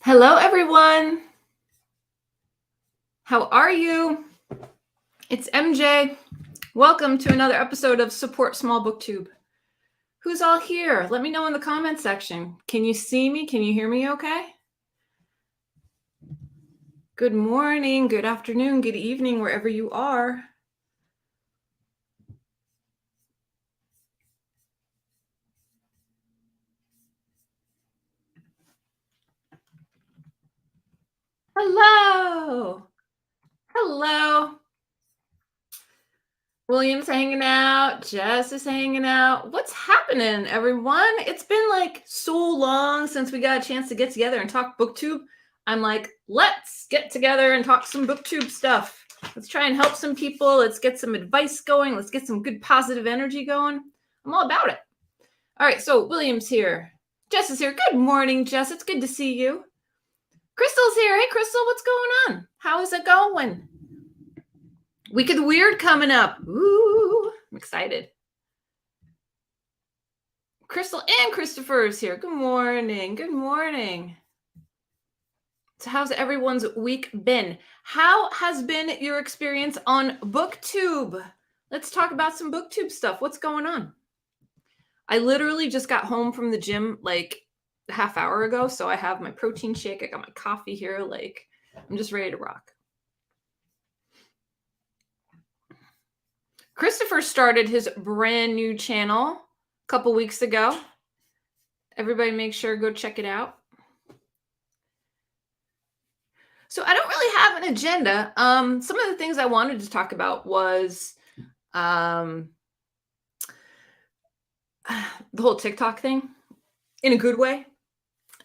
Hello, everyone. How are you? It's MJ. Welcome to another episode of Support Small BookTube. Who's all here? Let me know in the comment section. Can you see me? Can you hear me okay? Good morning, good afternoon, good evening, wherever you are. Hello. Hello. William's hanging out. Jess is hanging out. What's happening, everyone? It's been like so long since we got a chance to get together and talk BookTube. I'm like, let's get together and talk some BookTube stuff. Let's try and help some people. Let's get some advice going. Let's get some good positive energy going. I'm all about it. All right, so William's here. Jess is here. Good morning, Jess. It's good to see you. Crystal's here. Hey, Crystal, what's going on? How is it going? Week of the Weird coming up. Ooh, I'm excited. Crystal and Christopher is here. Good morning. Good morning. So how's everyone's week been? How has been your experience on BookTube? Let's talk about some BookTube stuff. What's going on? I literally just got home from the gym like a half hour ago. So I have my protein shake. I got my coffee here. Like, I'm just ready to rock. Christopher started his brand new channel a couple weeks ago. Everybody make sure to go check it out. So I don't really have an agenda. Some of the things I wanted to talk about was the whole TikTok thing in a good way.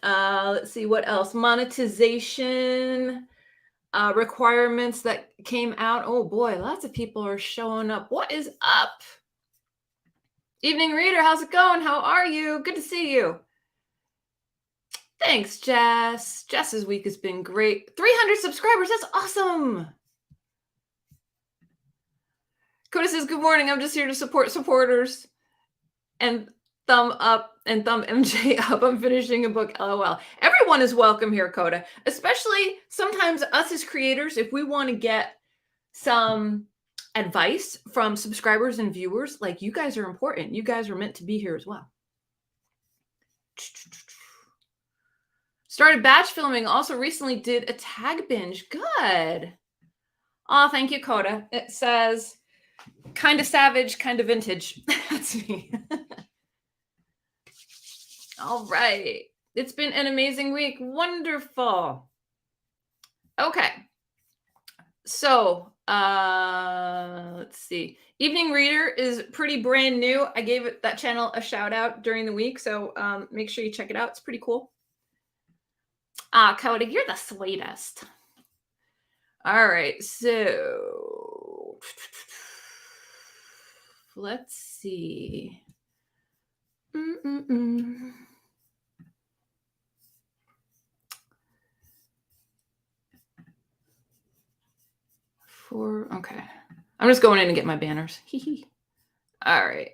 Let's see what else. Monetization requirements that came out. Oh boy, lots of people are showing up. What is up? Evening reader, how's it going? How are you? Good to see you. Thanks, Jess. Jess's week has been great. 300 subscribers. That's awesome. Coda says, good morning. I'm just here to support supporters. And thumb up and thumb MJ up. I'm finishing a book. LOL. Everyone is welcome here, Coda. Especially sometimes us as creators, if we want to get some advice from subscribers and viewers, like you guys are important. You guys are meant to be here as well. Started batch filming. Also recently did a tag binge. Good. Oh, thank you, Coda. It says, kind of savage, kind of vintage. That's me. All right. It's been an amazing week. Wonderful. Okay. So, let's see. Evening Reader is pretty brand new. I gave that channel a shout out during the week. So make sure you check it out. It's pretty cool. Coda, you're the sweetest. All right. So let's see. Okay. I'm just going in and get my banners. All right.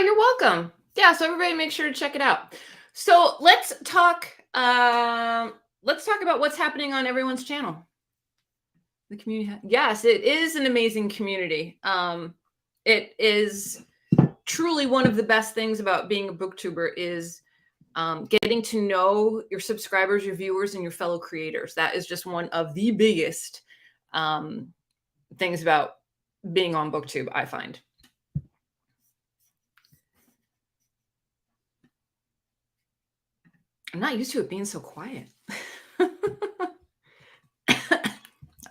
You're welcome. Yeah, so everybody make sure to check it out. So let's talk about what's happening on everyone's channel. The community. Yes, it is an amazing community. It is truly one of the best things about being a booktuber is getting to know your subscribers, your viewers, and your fellow creators. That is just one of the biggest things about being on BookTube, I find. I'm not used to it being so quiet. All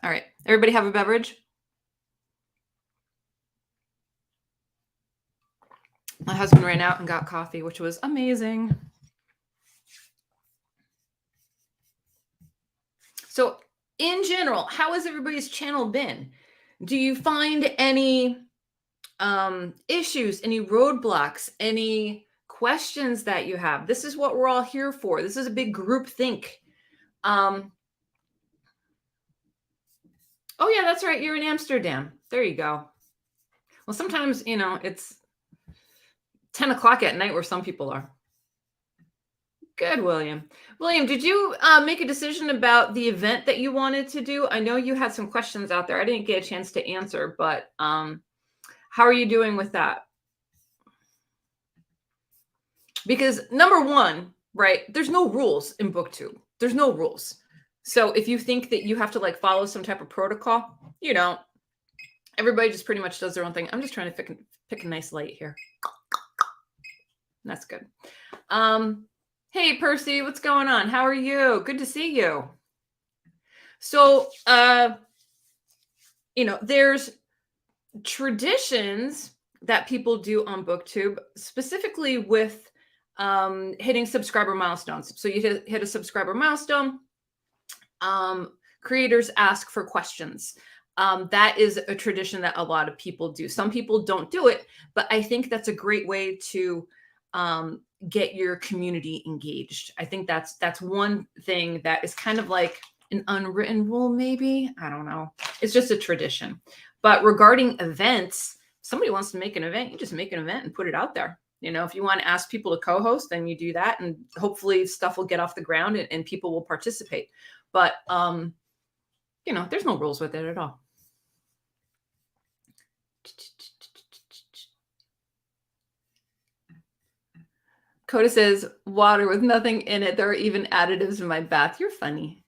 right. Everybody have a beverage? My husband ran out and got coffee, which was amazing. So in general, how has everybody's channel been? Do you find any issues, any roadblocks, any questions that you have? This is what we're all here for. This is a big group think. Oh yeah, that's right. You're in Amsterdam. There you go. Well, sometimes, it's 10 o'clock at night where some people are. Good, William. William, did you make a decision about the event that you wanted to do? I know you had some questions out there. I didn't get a chance to answer, but how are you doing with that? Because number one, right, there's no rules in BookTube. There's no rules. So if you think that you have to like follow some type of protocol, you don't. Everybody just pretty much does their own thing. I'm just trying to pick a nice light here. That's good. Hey, Percy, what's going on? How are you? Good to see you. So, there's traditions that people do on BookTube, specifically with hitting subscriber milestones. So you hit a subscriber milestone. Creators ask for questions. That is a tradition that a lot of people do. Some people don't do it, but I think that's a great way to get your community engaged. I think that's one thing that is kind of like an unwritten rule, maybe. I don't know. It's just a tradition. But regarding events, somebody wants to make an event, you just make an event and put it out there. If you want to ask people to co-host, then you do that, and hopefully stuff will get off the ground and people will participate. But there's no rules with it at all. Coda says, water with nothing in it. There are even additives in my bath. You're funny.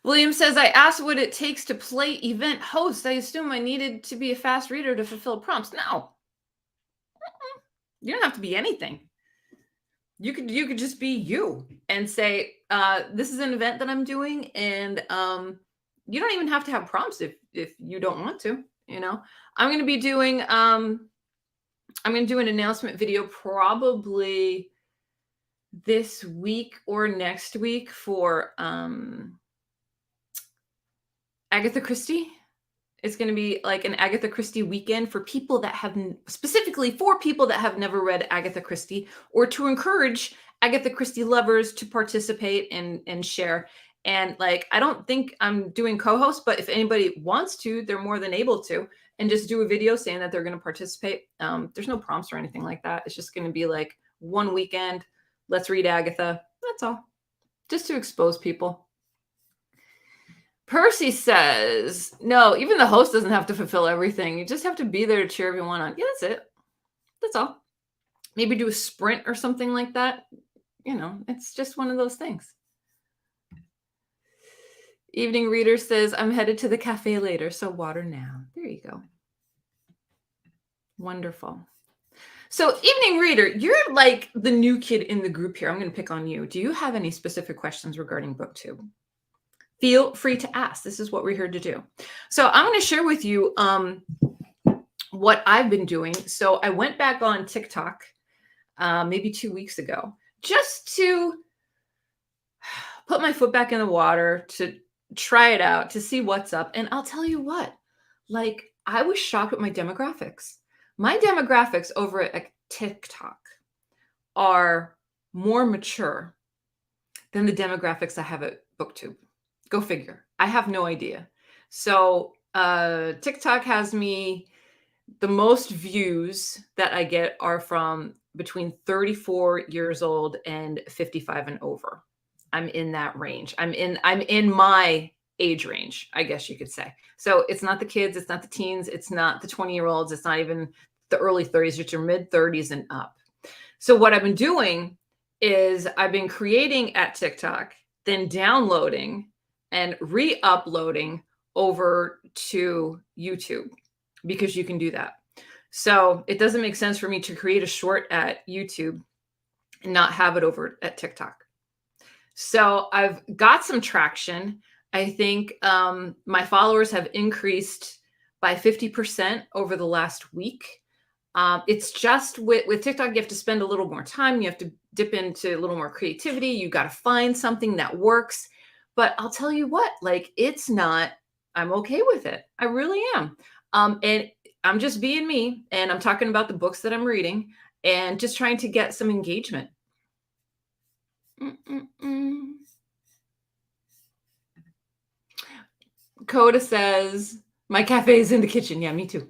William says, I asked what it takes to play event host. I assume I needed to be a fast reader to fulfill prompts. No. You don't have to be anything. You could just be you and say, this is an event that I'm doing, and you don't even have to have prompts if you don't want to. I'm going to be doing I'm going to do an announcement video probably this week or next week for Agatha Christie. It's going to be like an Agatha Christie weekend for people that have, specifically for people that have never read Agatha Christie, or to encourage Agatha Christie lovers to participate and share. And like, I don't think I'm doing co-host, but if anybody wants to, they're more than able to, and just do a video saying that they're going to participate. There's no prompts or anything like that. It's just going to be like one weekend. Let's read Agatha. That's all. Just to expose people. Percy says, no, even the host doesn't have to fulfill everything. You just have to be there to cheer everyone on. Yeah, that's it. That's all. Maybe do a sprint or something like that. It's just one of those things. Evening Reader says, I'm headed to the cafe later, so water now. There you go. Wonderful. So Evening Reader, you're like the new kid in the group here. I'm going to pick on you. Do you have any specific questions regarding BookTube? Feel free to ask. This is what we're here to do. So I'm going to share with you what I've been doing. So I went back on TikTok maybe 2 weeks ago just to put my foot back in the water, to try it out, to see what's up. And I'll tell you what, like, I was shocked with my demographics. My demographics over at TikTok are more mature than the demographics I have at BookTube. Go figure. I have no idea. So TikTok has me, the most views that I get are from between 34 years old and 55 and over. I'm in that range. I'm in my age range, I guess you could say. So it's not the kids, it's not the teens, it's not the 20-year-olds, it's not even the early 30s, it's your mid 30s and up. So what I've been doing is I've been creating at TikTok, then downloading and re-uploading over to YouTube, because you can do that. So it doesn't make sense for me to create a short at YouTube and not have it over at TikTok. So I've got some traction. I think my followers have increased by 50% over the last week. It's just with TikTok, you have to spend a little more time. You have to dip into a little more creativity. You got to find something that works. But I'll tell you what, like, it's not, I'm okay with it. I really am. And I'm just being me, and I'm talking about the books that I'm reading and just trying to get some engagement. Coda says, my cafe is in the kitchen. Yeah, me too.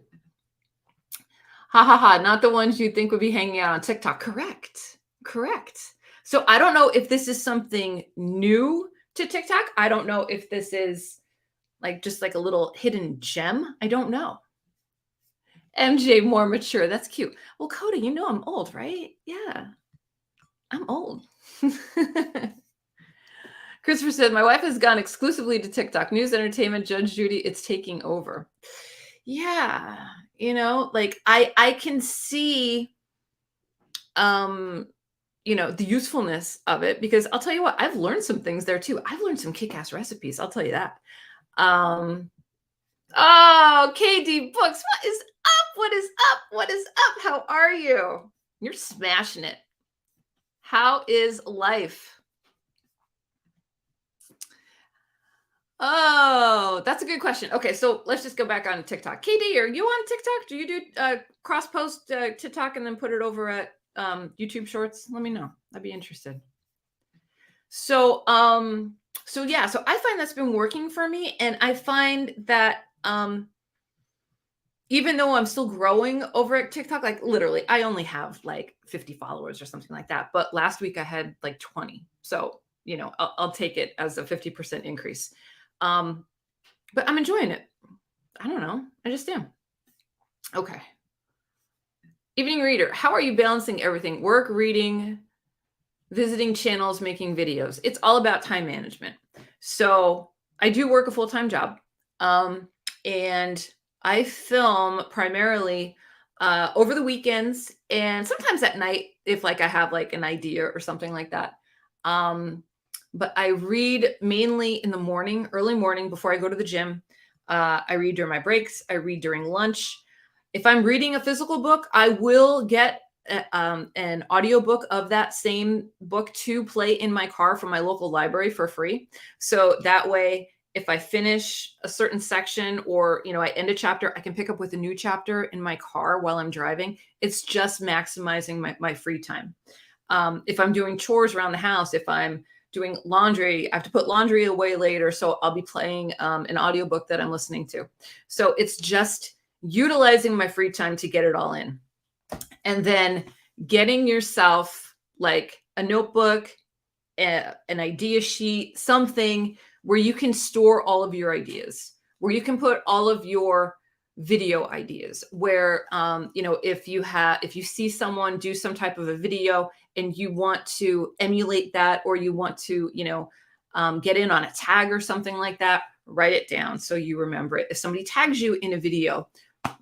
Ha ha ha, not the ones you think would be hanging out on TikTok. Correct. Correct. So I don't know if this is something new to TikTok. I don't know if this is like just like a little hidden gem. I don't know. MJ more mature. That's cute. Well, Cody, you know I'm old, right? Yeah, I'm old. Christopher said, my wife has gone exclusively to TikTok. News, entertainment, Judge Judy, it's taking over. Yeah, like I can see the usefulness of it because I'll tell you what, I've learned some things there too. I've learned some kick-ass recipes, I'll tell you that. Oh, KD Books, what is up? What is up? What is up? How are you? You're smashing it. How is life? Oh, that's a good question. Okay, so let's just go back on TikTok. KD, are you on TikTok? Do you do cross post TikTok and then put it over at YouTube Shorts? Let me know. I'd be interested. So yeah, so I find that's been working for me, and I find that even though I'm still growing over at TikTok, like literally, I only have like 50 followers or something like that. But last week I had like 20. So, I'll take it as a 50% increase. But I'm enjoying it. I don't know. I just am. Okay. Evening reader, how are you balancing everything? Work, reading, visiting channels, making videos. It's all about time management. So I do work a full-time job. And I film primarily over the weekends and sometimes at night if like I have like an idea or something like that. But I read mainly in the morning, early morning before I go to the gym. I read during my breaks. I read during lunch. If I'm reading a physical book, I will get an audiobook of that same book to play in my car from my local library for free. So that way, if I finish a certain section or, I end a chapter, I can pick up with a new chapter in my car while I'm driving. It's just maximizing my free time. If I'm doing chores around the house, if I'm doing laundry, I have to put laundry away later. So I'll be playing an audiobook that I'm listening to. So it's just utilizing my free time to get it all in. And then getting yourself like a notebook, an idea sheet, something where you can store all of your ideas, where you can put all of your video ideas, where, if you see someone do some type of a video and you want to emulate that, or you want to, get in on a tag or something like that, write it down so you remember it. If somebody tags you in a video,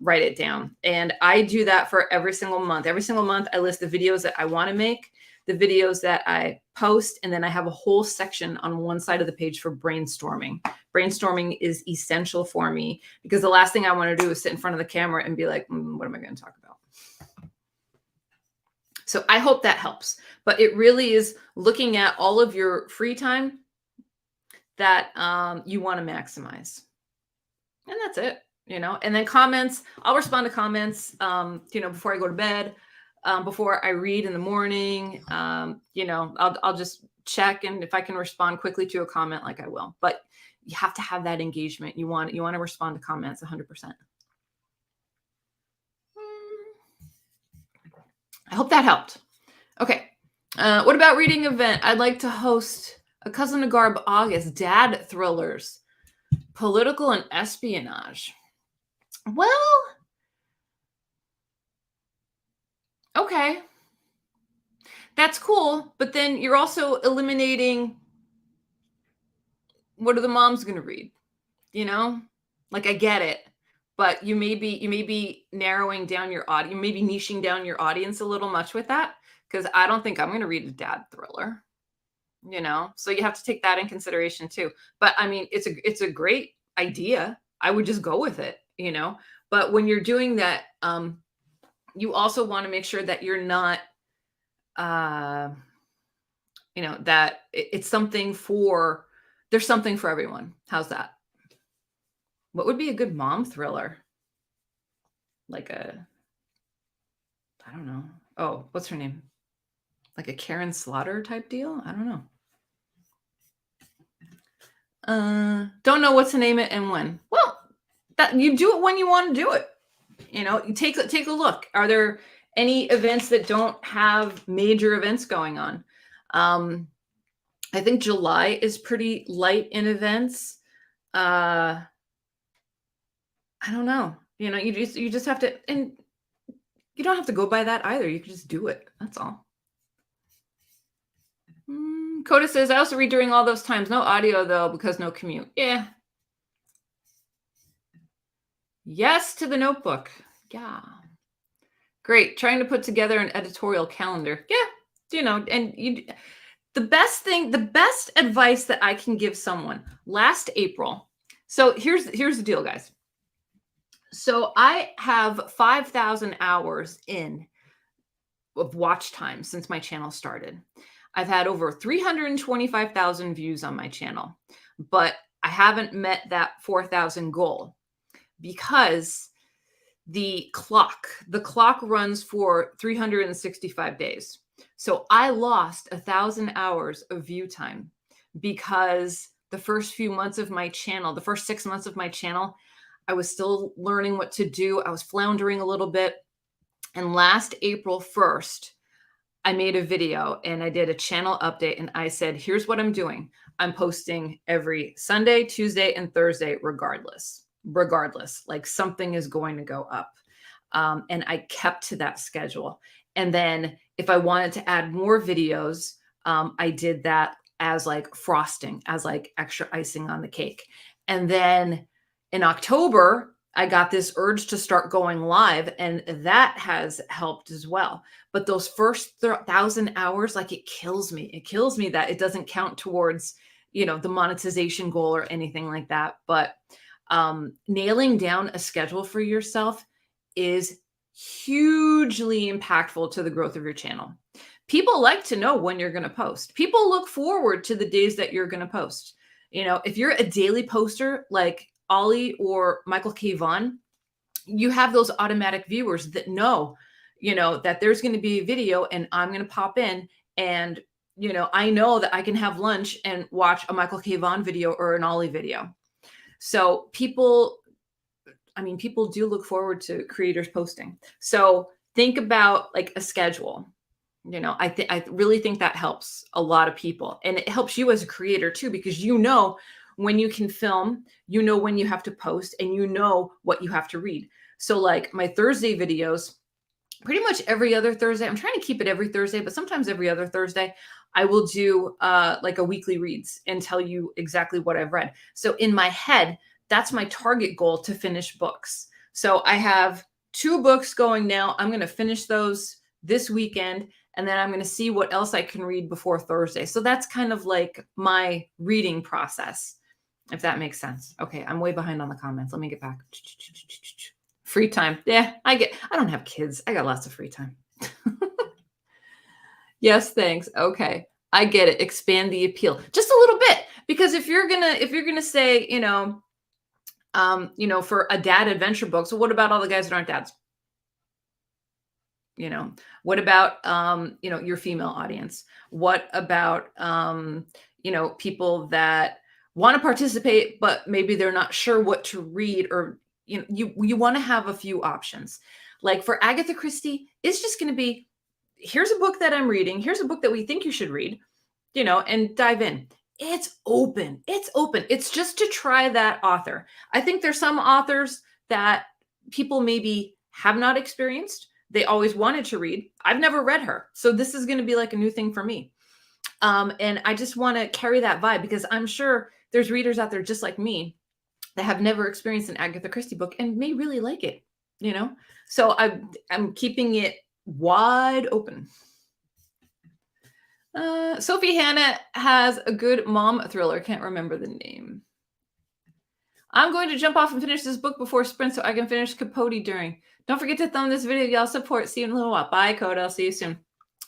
write it down. And I do that for every single month. Every single month, I list the videos that I want to make, the videos that I post, and then I have a whole section on one side of the page for brainstorming. Brainstorming is essential for me because the last thing I want to do is sit in front of the camera and be like, what am I going to talk about? So I hope that helps. But it really is looking at all of your free time that you want to maximize. And that's it. And then comments, I'll respond to comments, before I go to bed, before I read in the morning, I'll just check. And if I can respond quickly to a comment, like I will, but you have to have that engagement. You want to respond to comments 100%. I hope that helped. Okay. What about reading event? I'd like to host a Cousin to Garb August, dad thrillers, political and espionage. Well, okay. That's cool. But then you're also eliminating what are the moms going to read? Like I get it, but you may be narrowing down your audience, you may be niching down your audience a little much with that, because I don't think I'm going to read a dad thriller, so you have to take that in consideration too. But I mean, it's a great idea. I would just go with it, but when you're doing that, you also want to make sure that you're not, that it's something for, there's something for everyone. How's that? What would be a good mom thriller? Like I don't know. Oh, what's her name? Like a Karen Slaughter type deal? I don't know. Don't know what to name it and when. Well, that you do it when you want to do it. You take a look. Are there any events that don't have major events going on? I think July is pretty light in events. I don't know. You just have to, and you don't have to go by that either. You can just do it. That's all. Coda says, I also read during all those times. No audio, though, because no commute. Yeah. Yes to the notebook. Yeah. Great. Trying to put together an editorial calendar. Yeah. The best advice that I can give someone last April. So here's the deal, guys. So I have 5,000 hours of watch time since my channel started. I've had over 325,000 views on my channel, but I haven't met that 4,000 goal because the clock runs for 365 days. So I lost 1,000 hours of view time because the first few months of my channel, the first 6 months of my channel, I was still learning what to do. I was floundering a little bit. And last April 1st, I made a video and I did a channel update and I said, here's what I'm doing. I'm posting every Sunday, Tuesday, and Thursday, regardless, like something is going to go up. And I kept to that schedule. And then if I wanted to add more videos, I did that as like frosting, as like extra icing on the cake. And then in October, I got this urge to start going live, and that has helped as well. But those first 1,000 hours, like it kills me. It kills me that it doesn't count towards, the monetization goal or anything like that. But nailing down a schedule for yourself is hugely impactful to the growth of your channel. People like to know when you're going to post. People look forward to the days that you're going to post. If you're a daily poster like Ollie or Michael K. Vaughan, you have those automatic viewers that know, that there's going to be a video and I'm going to pop in and, I know that I can have lunch and watch a Michael K. Vaughan video or an Ollie video. So people do look forward to creators posting. So think about like a schedule. I really think that helps a lot of people, and it helps you as a creator too, because when you can film, when you have to post, and what you have to read. So like my Thursday videos, pretty much every other Thursday, I'm trying to keep it every Thursday, but sometimes every other Thursday, I will do like a weekly reads and tell you exactly what I've read. So in my head, that's my target goal, to finish books. So I have 2 books going now. I'm going to finish those this weekend, and then I'm going to see what else I can read before Thursday. So that's kind of like my reading process, if that makes sense. Okay, I'm way behind on the comments. Let me get back. Free time. Yeah, I don't have kids. I got lots of free time. Yes, thanks. Okay, I get it. Expand the appeal just a little bit, because if you're gonna say, for a dad adventure book, so what about all the guys that aren't dads? What about, your female audience? What about, people that want to participate, but maybe they're not sure what to read, or, you want to have a few options. Like for Agatha Christie, it's just going to be, here's a book that I'm reading. Here's a book that we think you should read, and dive in. It's open. It's open. It's just to try that author. I think there's some authors that people maybe have not experienced. They always wanted to read. I've never read her. So this is going to be like a new thing for me. And I just want to carry that vibe, because I'm sure there's readers out there just like me that have never experienced an Agatha Christie book and may really like it, So I'm keeping it wide open. Sophie Hannah has a good mom thriller. Can't remember the name. I'm going to jump off and finish this book before sprint so I can finish Capote during. Don't forget to thumb this video. Y'all support. See you in a little while. Bye, Coda. I'll see you soon.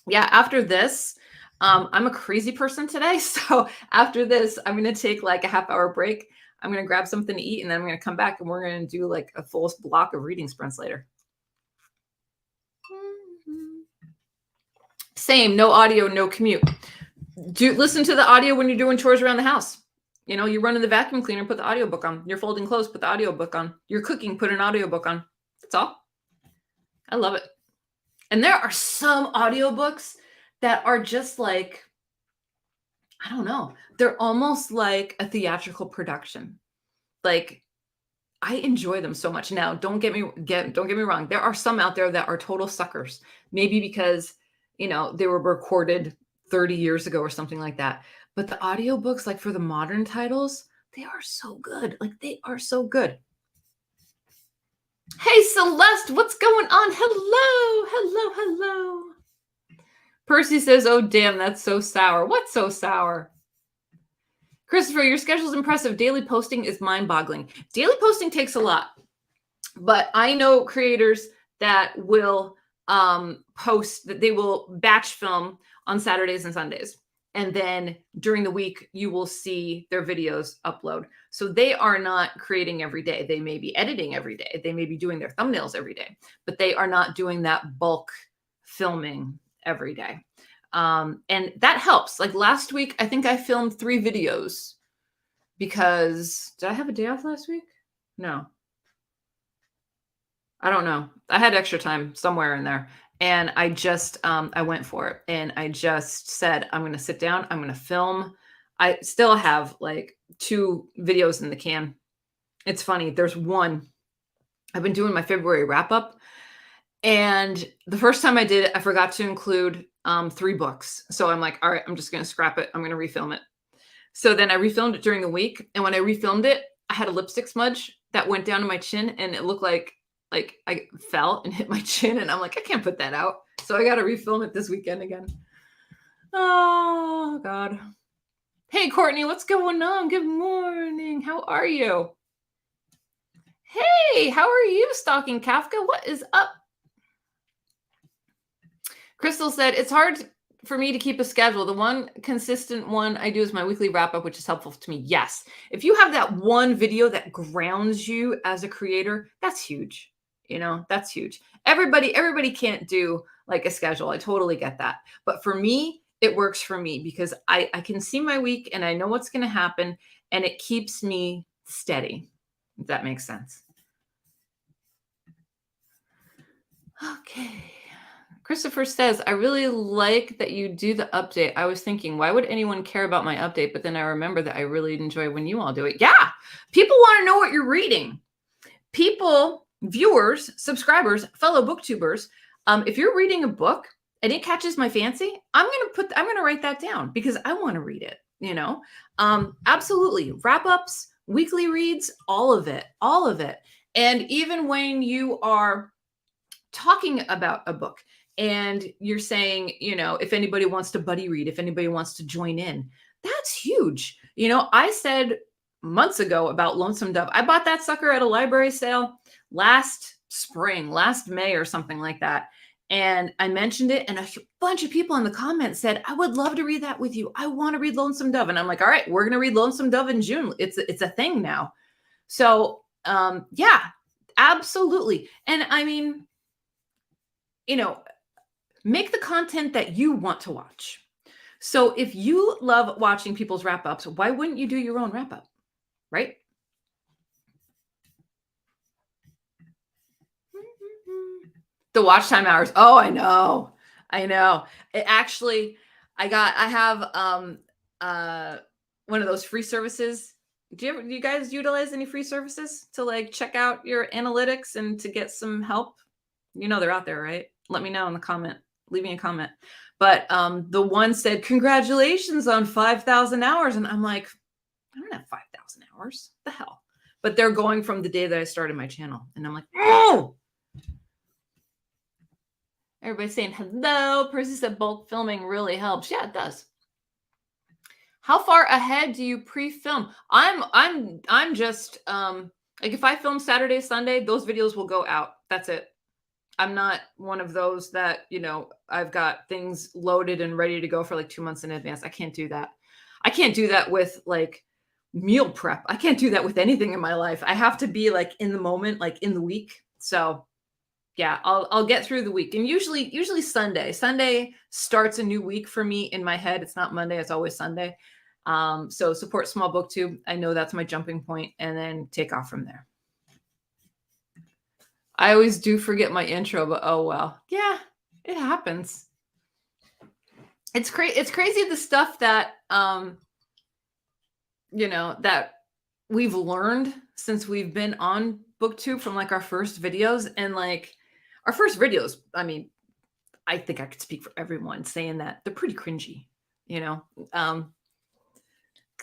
Yeah, after this, I'm a crazy person today. So after this, I'm going to take like a half-hour break. I'm going to grab something to eat, and then I'm going to come back and we're going to do like a full block of reading sprints later. Same, no audio, no commute. Listen to the audio when you're doing chores around the house. You're running the vacuum cleaner, put the audiobook on. You're folding clothes, put the audiobook on. You're cooking, put an audiobook on. That's all. I love it. And there are some audiobooks that are just like, I don't know, they're almost like a theatrical production. Like, I enjoy them so much. Now, don't get me wrong. There are some out there that are total suckers. Maybe because, they were recorded 30 years ago or something like that. But the audiobooks, like for the modern titles, they are so good. Like, they are so good. Hey, Celeste, what's going on? Hello, hello, hello. Percy says, oh, damn, that's so sour. What's so sour? Christopher, your schedule's impressive. Daily posting is mind-boggling. Daily posting takes a lot, but I know creators that will post, that they will batch film on Saturdays and Sundays. And then during the week, you will see their videos upload. So they are not creating every day. They may be editing every day. They may be doing their thumbnails every day, but they are not doing that bulk filming every day. And that helps. Like last week, I think I filmed 3 videos because did I have a day off last week? No. I don't know. I had extra time somewhere in there. And I just, I went for it. And I just said, I'm going to sit down. I'm going to film. I still have like 2 videos in the can. It's funny. There's one. I've been doing my February wrap up. And the first time I did it, I forgot to include 3 books. So I'm like, all right, I'm just going to scrap it. I'm going to refilm it. So then I refilmed it during the week. And when I refilmed it, I had a lipstick smudge that went down to my chin and it looked like I fell and hit my chin. And I'm like, I can't put that out. So I got to refilm it this weekend again. Oh, God. Hey, Courtney, what's going on? Good morning. How are you? Hey, how are you, Stalking Kafka? What is up? Crystal said, it's hard for me to keep a schedule. The one consistent one I do is my weekly wrap up, which is helpful to me. Yes. If you have that one video that grounds you as a creator, that's huge. That's huge. Everybody can't do like a schedule. I totally get that. But for me, it works for me because I can see my week and I know what's going to happen and it keeps me steady. If that makes sense. Okay. Christopher says, I really like that you do the update. I was thinking, why would anyone care about my update? But then I remember that I really enjoy when you all do it. Yeah. People want to know what you're reading. People, viewers, subscribers, fellow booktubers, if you're reading a book and it catches my fancy, I'm going to write that down because I want to read it, absolutely. Wrap ups, weekly reads, all of it. And even when you are talking about a book and you're saying, if anybody wants to buddy read, if anybody wants to join in, that's huge. I said months ago about Lonesome Dove. I bought that sucker at a library sale last May or something like that. And I mentioned it and a bunch of people in the comments said, I would love to read that with you. I want to read Lonesome Dove. And I'm like, all right, we're going to read Lonesome Dove in June. It's a thing now. So yeah, absolutely. And I mean, make the content that you want to watch. So if you love watching people's wrap-ups, why wouldn't you do your own wrap-up, right? The watch time hours. Oh, I know. It actually, I have one of those free services. Do you guys utilize any free services to like check out your analytics and to get some help? They're out there, right? Let me know in the comment. Leave me a comment. But the one said, congratulations on 5,000 hours. And I'm like, I don't have 5,000 hours. What the hell? But they're going from the day that I started my channel. And I'm like, oh! Everybody's saying, hello. Percy said bulk filming really helps. Yeah, it does. How far ahead do you pre-film? I'm just, like if I film Saturday, Sunday, those videos will go out. That's it. I'm not one of those that, I've got things loaded and ready to go for like 2 months in advance. I can't do that. I can't do that with like meal prep. I can't do that with anything in my life. I have to be like in the moment, like in the week. So yeah, I'll get through the week. And usually Sunday starts a new week for me in my head. It's not Monday. It's always Sunday. So support Small BookTube. I know that's my jumping point and then take off from there. I always do forget my intro, but oh well. Yeah, it happens. It's crazy the stuff that that we've learned since we've been on BookTube from like our first videos, and like our first videos, I mean, I think I could speak for everyone saying that they're pretty cringy, you know,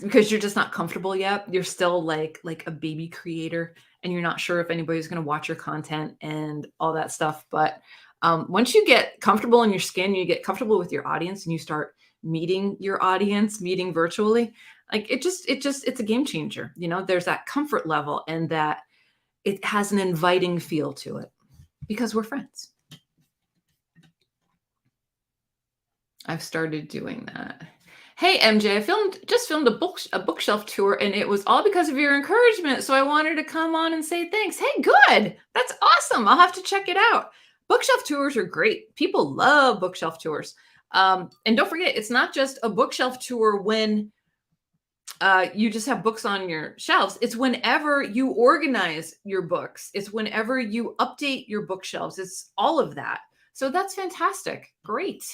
because you're just not comfortable yet. You're still like a baby creator, and you're not sure if anybody's going to watch your content and all that stuff. But once you get comfortable in your skin, you get comfortable with your audience, and you start meeting your audience, meeting virtually, like it's a game changer. There's that comfort level, and that it has an inviting feel to it because we're friends. I've started doing that. Hey MJ, I just filmed a bookshelf tour, and it was all because of your encouragement. So I wanted to come on and say thanks. Hey, good. That's awesome. I'll have to check it out. Bookshelf tours are great. People love bookshelf tours. And don't forget, it's not just a bookshelf tour when you just have books on your shelves. It's whenever you organize your books. It's whenever you update your bookshelves. It's all of that. So that's fantastic. Great.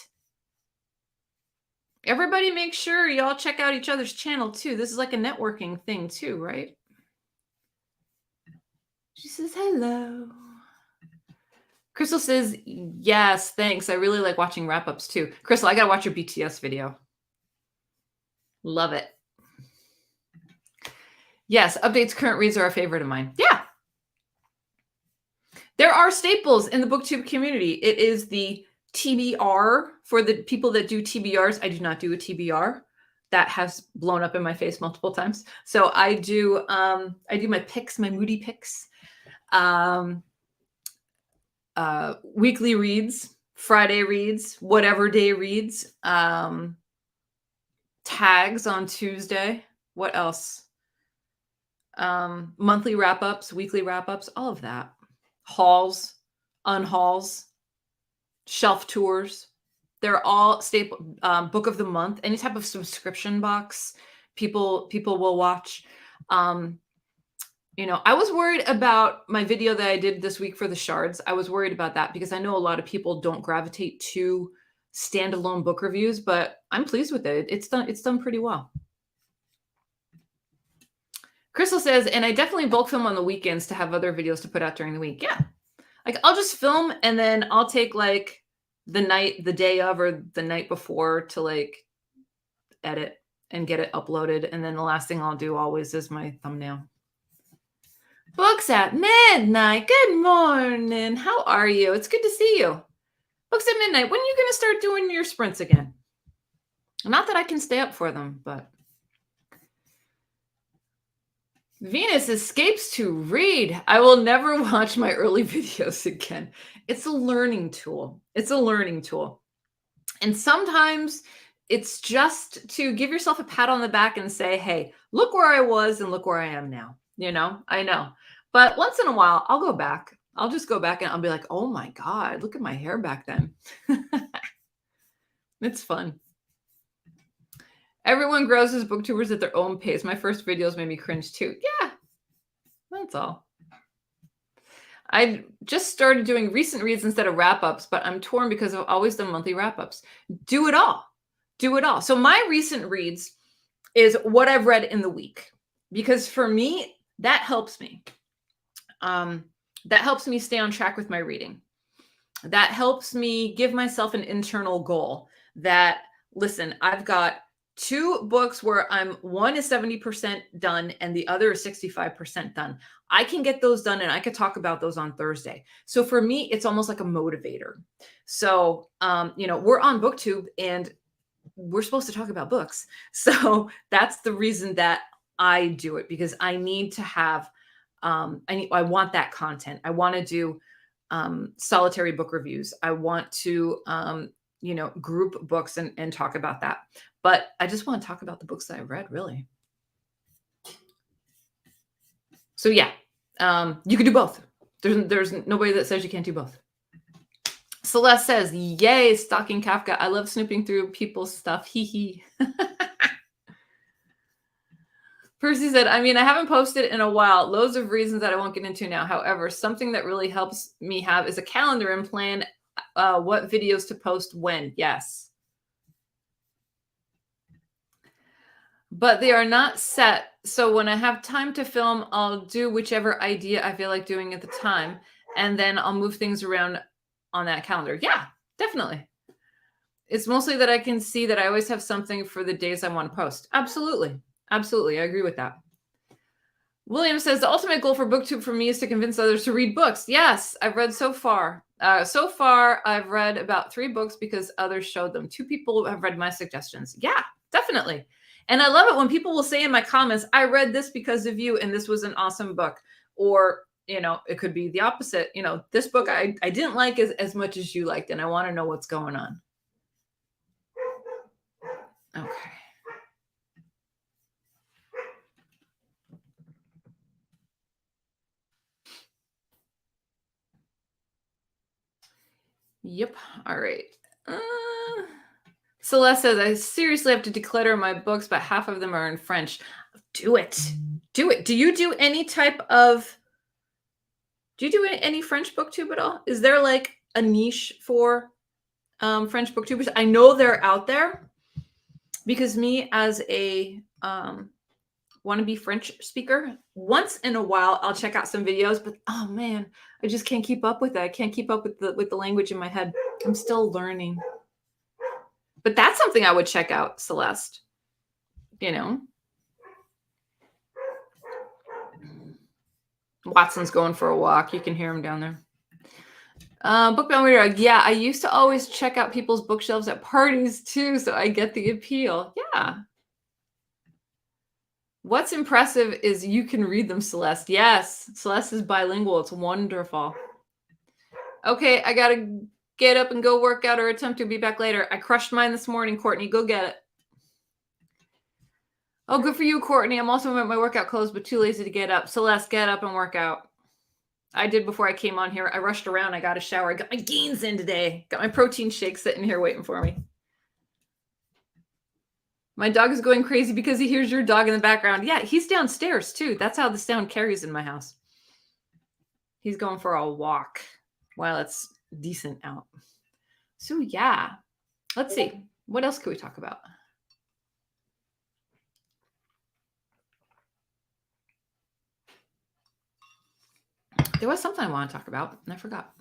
Everybody make sure y'all check out each other's channel too. This is like a networking thing too, right? She says hello. Crystal says, yes, thanks. I really like watching wrap-ups too. Crystal, I got to watch your BTS video. Love it. Yes, updates, current reads are a favorite of mine. Yeah. There are staples in the BookTube community. It is the TBR for the people that do TBRs. I do not do a TBR. That has blown up in my face multiple times. So I do my picks, my moody picks, weekly reads, Friday reads, whatever day reads, tags on Tuesday. What else? Monthly wrap-ups, weekly wrap-ups, all of that. Hauls, unhauls, shelf tours. They're all staple. Book of the month, any type of subscription box, people will watch. I was worried about my video that I did this week for the shards. I was worried about that because I know a lot of people don't gravitate to standalone book reviews, but I'm pleased with it. It's done pretty well. Crystal says, and I definitely bulk film on the weekends to have other videos to put out during the week. Yeah. Like I'll just film, and then I'll take like the day of or the night before to like edit and get it uploaded. And then the last thing I'll do always is my thumbnail. Books at midnight. Good morning. How are you? It's good to see you. Books at midnight. When are you going to start doing your sprints again? Not that I can stay up for them, but Venus escapes to read. I will never watch my early videos again. It's a learning tool. It's a learning tool. And sometimes it's just to give yourself a pat on the back and say, hey, look where I was and look where I am now. I know. But once in a while, I'll go back. I'll just go back and I'll be like, oh my God, look at my hair back then. It's fun. Everyone grows as booktubers at their own pace. My first videos made me cringe too. Yeah, that's all. I just started doing recent reads instead of wrap-ups, but I'm torn because I've always done monthly wrap-ups. Do it all. Do it all. So my recent reads is what I've read in the week, because for me, that helps me. That helps me stay on track with my reading. That helps me give myself an internal goal that, listen, I've got 2 books where one is 70% done and the other is 65% done. I can get those done and I could talk about those on Thursday. So for me, it's almost like a motivator. So, we're on BookTube and we're supposed to talk about books. So that's the reason that I do it, because I need to have, I want that content. I want to do solitary book reviews. I want to, group books and talk about that. But I just want to talk about the books that I read, really. So yeah, you can do both. There's nobody that says you can't do both. Celeste says, yay, stalking Kafka. I love snooping through people's stuff. Hee hee. Chrissy said, I mean, I haven't posted in a while. Loads of reasons that I won't get into now. However, something that really helps me have is a calendar and plan what videos to post when. Yes. But they are not set. So when I have time to film, I'll do whichever idea I feel like doing at the time. And then I'll move things around on that calendar. Yeah, definitely. It's mostly that I can see that I always have something for the days I want to post. Absolutely. Absolutely. I agree with that. William says, the ultimate goal for BookTube for me is to convince others to read books. Yes, I've read so far. So far, I've read about 3 books because others showed them. 2 people have read my suggestions. Yeah, definitely. And I love it when people will say in my comments, I read this because of you, and this was an awesome book. Or, you know, it could be the opposite. You know, this book I didn't like as much as you liked, and I want to know what's going on. Okay. Yep. All right. Celeste says, I seriously have to declutter my books, but half of them are in French. Do it. Do it. Do you do any type of, do you do any French booktube at all? Is there like a niche for French booktubers? I know they're out there because me as a wannabe French speaker, once in a while I'll check out some videos, but oh man, I just can't keep up with it. I can't keep up with the language in my head. I'm still learning. But that's something I would check out, Celeste. You know, Watson's going for a walk. You can hear him down there. Bookbound Reader. Yeah, I used to always check out people's bookshelves at parties too, so I get the appeal. Yeah. What's impressive is you can read them, Celeste. Yes, Celeste is bilingual. It's wonderful. Okay, I gotta get up and go work out or attempt to be back later. I crushed mine this morning, Courtney. Go get it. Oh, good for you, Courtney. I'm also wearing my workout clothes, but too lazy to get up. Celeste, get up and work out. I did before I came on here. I rushed around. I got a shower. I got my gains in today. Got my protein shake sitting here waiting for me. My dog is going crazy because he hears your dog in the background. Yeah, he's downstairs too. That's how the sound carries in my house. He's going for a walk while it's decent out. So yeah, let's see. What else could we talk about? There was something I want to talk about, and I forgot.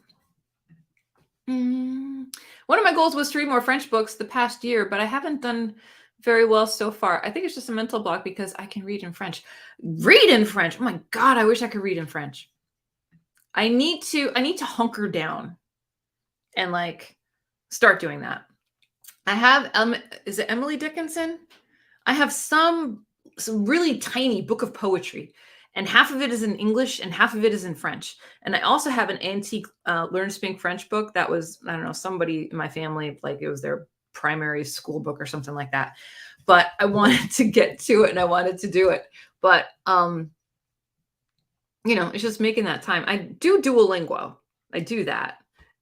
One of my goals was to read more French books the past year, but I haven't done very well so far. I think it's just a mental block because I can read in French. Read in French. Oh my God, I wish I could read in French. I need to hunker down and like start doing that. I have, is it Emily Dickinson? I have some really tiny book of poetry, and half of it is in English and half of it is in French. And I also have an antique Learn to Speak French book that was, I don't know, somebody in my family, like it was their primary school book or something like that. But I wanted to get to it and I wanted to do it. But, you know, it's just making that time. I do Duolingo. I do that.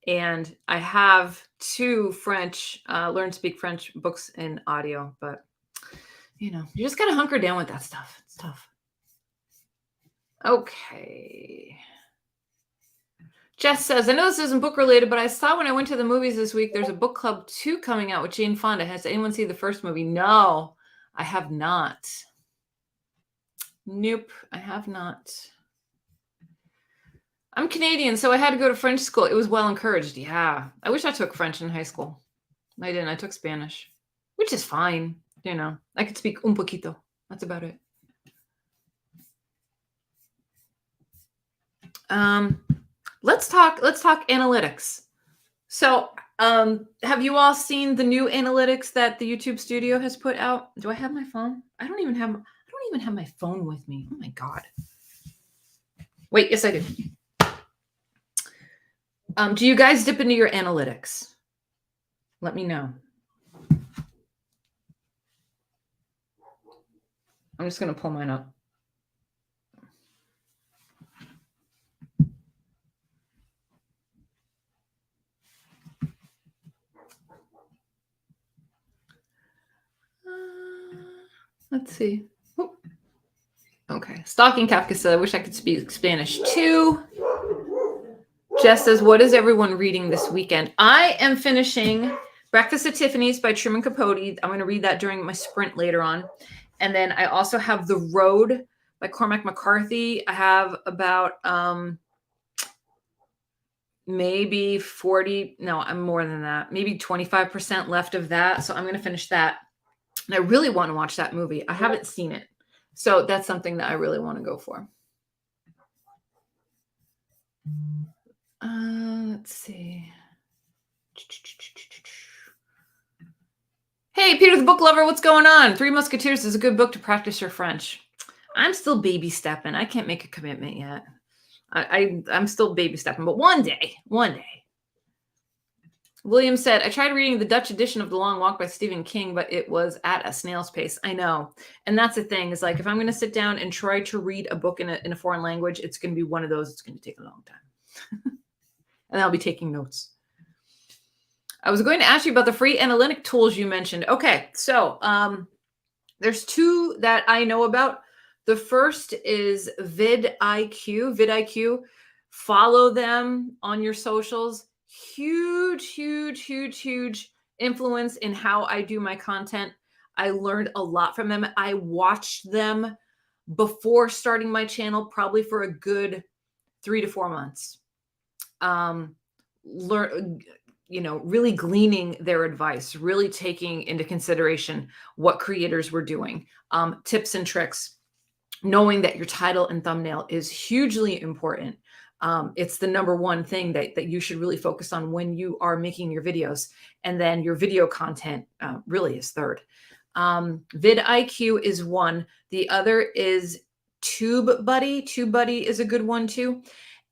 And I have 2 French, Learn to Speak French books in audio, but you know, you just got to hunker down with that stuff. It's tough. Okay. Jess says, I know this isn't book related, but I saw when I went to the movies this week, there's a book club 2 coming out with Jane Fonda. Has anyone seen the first movie? No, I have not. Nope, I have not. I'm Canadian, so I had to go to French school. It was well encouraged. Yeah. I wish I took French in high school. I didn't. I took Spanish, which is fine. You know, I could speak un poquito. That's about it. Let's talk analytics. So, have you all seen the new analytics that the YouTube studio has put out? Do I have my phone? I don't even have my phone with me. Oh my God. Wait, yes, I do. Do you guys dip into your analytics? Let me know. I'm just going to pull mine up. Let's see. Oh. Okay. Stalking Kafka said, I wish I could speak Spanish too. Jess says, what is everyone reading this weekend? I am finishing Breakfast at Tiffany's by Truman Capote. I'm going to read that during my sprint later on. And then I also have The Road by Cormac McCarthy. I have about maybe 40, no, I'm more than that, maybe 25% left of that. So I'm going to finish that. And I really want to watch that movie. I haven't seen it. So that's something that I really want to go for. Let's see. Hey, Peter the Book Lover, what's going on? Three Musketeers is a good book to practice your French. I'm still baby stepping. I can't make a commitment yet. I'm still baby stepping, but one day. William said, I tried reading the Dutch edition of The Long Walk by Stephen King, but it was at a snail's pace. I know. And that's the thing is like, if I'm going to sit down and try to read a book in a foreign language, it's going to be one of those. It's going to take a long time. And I'll be taking notes. I was going to ask you about the free analytic tools you mentioned. Okay. So there's two that I know about. The first is vidIQ. Follow them on your socials. Huge influence in how I do my content. I learned a lot from them. I watched them before starting my channel, probably for a good 3 to 4 months. Really gleaning their advice, really taking into consideration what creators were doing, tips and tricks, knowing that your title and thumbnail is hugely important. It's the number one thing that you should really focus on when you are making your videos. And then your video content really is third. vidIQ is one. The other is TubeBuddy. TubeBuddy is a good one too.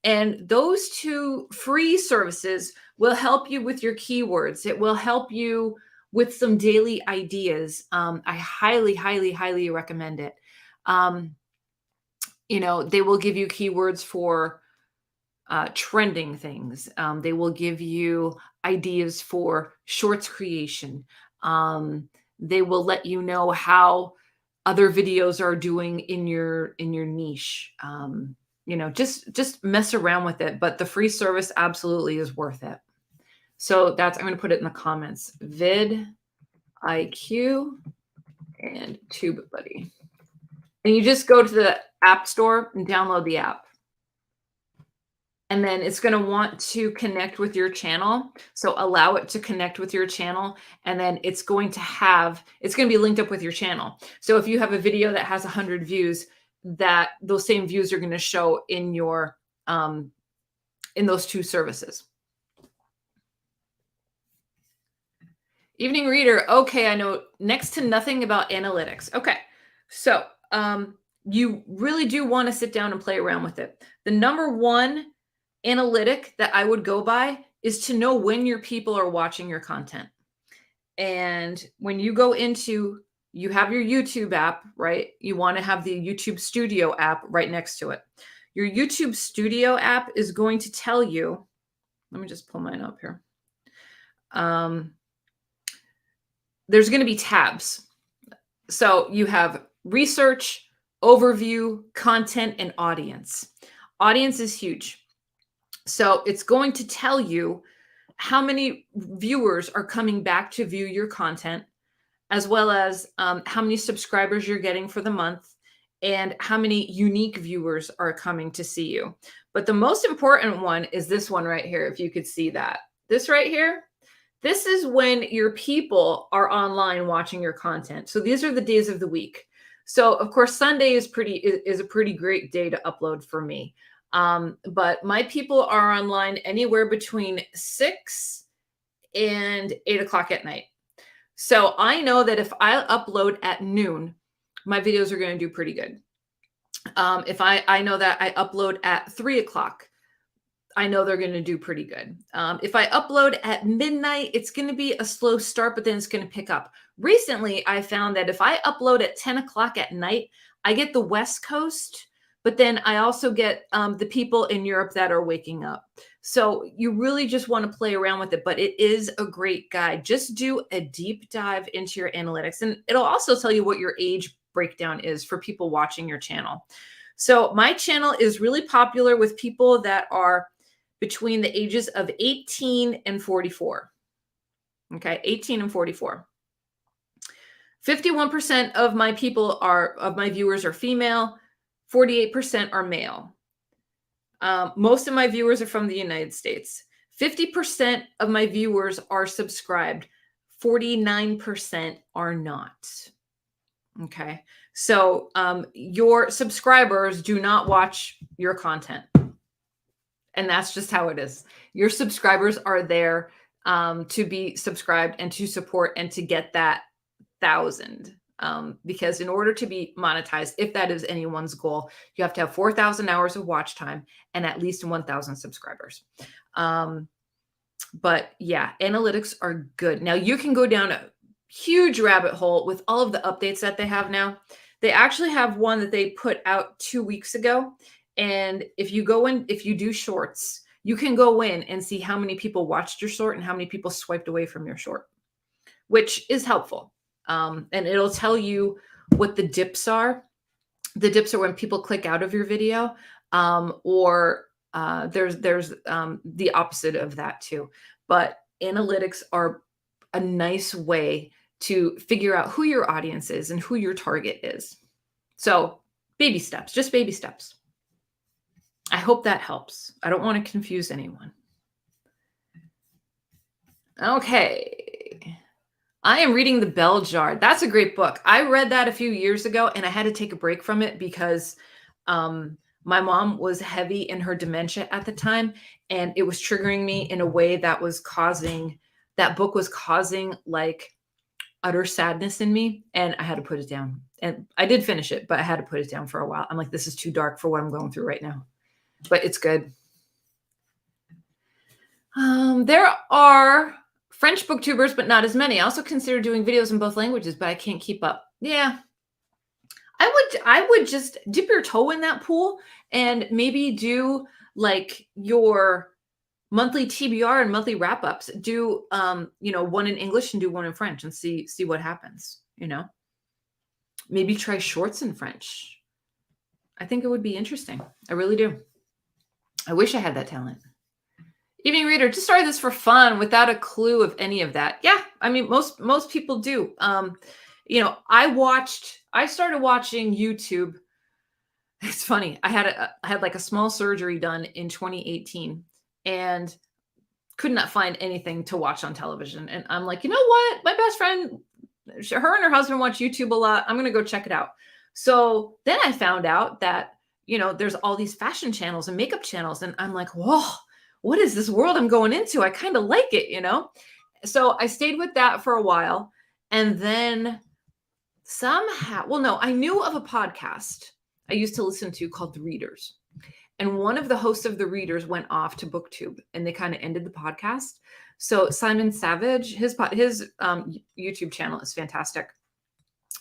And those two free services will help you with your keywords. It will help you with some daily ideas. I highly recommend it. They will give you keywords for trending things. They will give you ideas for shorts creation. They will let you know how other videos are doing in your niche. Just mess around with it. But the free service absolutely is worth it. So I'm going to put it in the comments. vidIQ and TubeBuddy. And you just go to the App Store and download the app. And then it's going to want to connect with your channel. So allow it to connect with your channel. And then it's going to be linked up with your channel. So if you have a video that has 100 views, those same views are going to show in your, in those two services. Evening Reader. Okay. I know next to nothing about analytics. Okay. So, you really do want to sit down and play around with it. The number one analytic that I would go by is to know when your people are watching your content. And when you go you have your YouTube app, right? You want to have the YouTube Studio app right next to it. Your YouTube Studio app is going to tell you, let me just pull mine up here. There's going to be tabs. So you have research, overview, content, and audience. Audience is huge. So it's going to tell you how many viewers are coming back to view your content, as well as how many subscribers you're getting for the month and how many unique viewers are coming to see you. But the most important one is this one right here. If you could see that, this right here, this is when your people are online watching your content. So these are the days of the week. So of course, Sunday is a pretty great day to upload for me. But my people are online anywhere between 6 and 8 o'clock at night. So I know that if I upload at noon, my videos are going to do pretty good. If I know that I upload at 3 o'clock, I know they're going to do pretty good. If I upload at midnight, it's going to be a slow start, but then it's going to pick up. Recently, I found that if I upload at 10 o'clock at night, I get the West Coast, but then I also get the people in Europe that are waking up. So you really just want to play around with it, but it is a great guide. Just do a deep dive into your analytics, and it'll also tell you what your age breakdown is for people watching your channel. So my channel is really popular with people that are between the ages of 18 and 44. Okay, 18 and 44. 51% of my viewers are female, 48% are male. Most of my viewers are from the United States. 50% of my viewers are subscribed. 49% are not. Okay. So your subscribers do not watch your content. And that's just how it is. Your subscribers are there to be subscribed and to support and to get that 1,000. Because in order to be monetized, if that is anyone's goal, you have to have 4,000 hours of watch time and at least 1,000 subscribers. But yeah, analytics are good. Now you can go down a huge rabbit hole with all of the updates that they have now. They actually have one that they put out 2 weeks ago. And if you go in, if you do shorts, you can go in and see how many people watched your short and how many people swiped away from your short, which is helpful. And it'll tell you what the dips are. The dips are when people click out of your video, or there's the opposite of that too. But analytics are a nice way to figure out who your audience is and who your target is. So baby steps, just baby steps. I hope that helps. I don't want to confuse anyone. Okay. I am reading The Bell Jar. That's a great book. I read that a few years ago and I had to take a break from it because my mom was heavy in her dementia at the time, and it was triggering me in a way that was causing, that book was causing like utter sadness in me, and I had to put it down. And I did finish it, but I had to put it down for a while. I'm like, this is too dark for what I'm going through right now, but it's good. There are French booktubers, but not as many. I also consider doing videos in both languages, but I can't keep up. Yeah. I would just dip your toe in that pool and maybe do like your monthly TBR and monthly wrap-ups. Do one in English and do one in French and see what happens, Maybe try shorts in French. I think it would be interesting. I really do. I wish I had that talent. Evening reader, just started this for fun without a clue of any of that. Yeah, I mean, most people do. I started watching YouTube. It's funny. I had like a small surgery done in 2018 and could not find anything to watch on television. And I'm like, you know what? My best friend, her and her husband watch YouTube a lot. I'm going to go check it out. So then I found out that, there's all these fashion channels and makeup channels. And I'm like, whoa, what is this world I'm going into? I kind of like it, So I stayed with that for a while. And then I knew of a podcast I used to listen to called The Readers. And one of the hosts of The Readers went off to BookTube and they kind of ended the podcast. So Simon Savage, his YouTube channel is fantastic.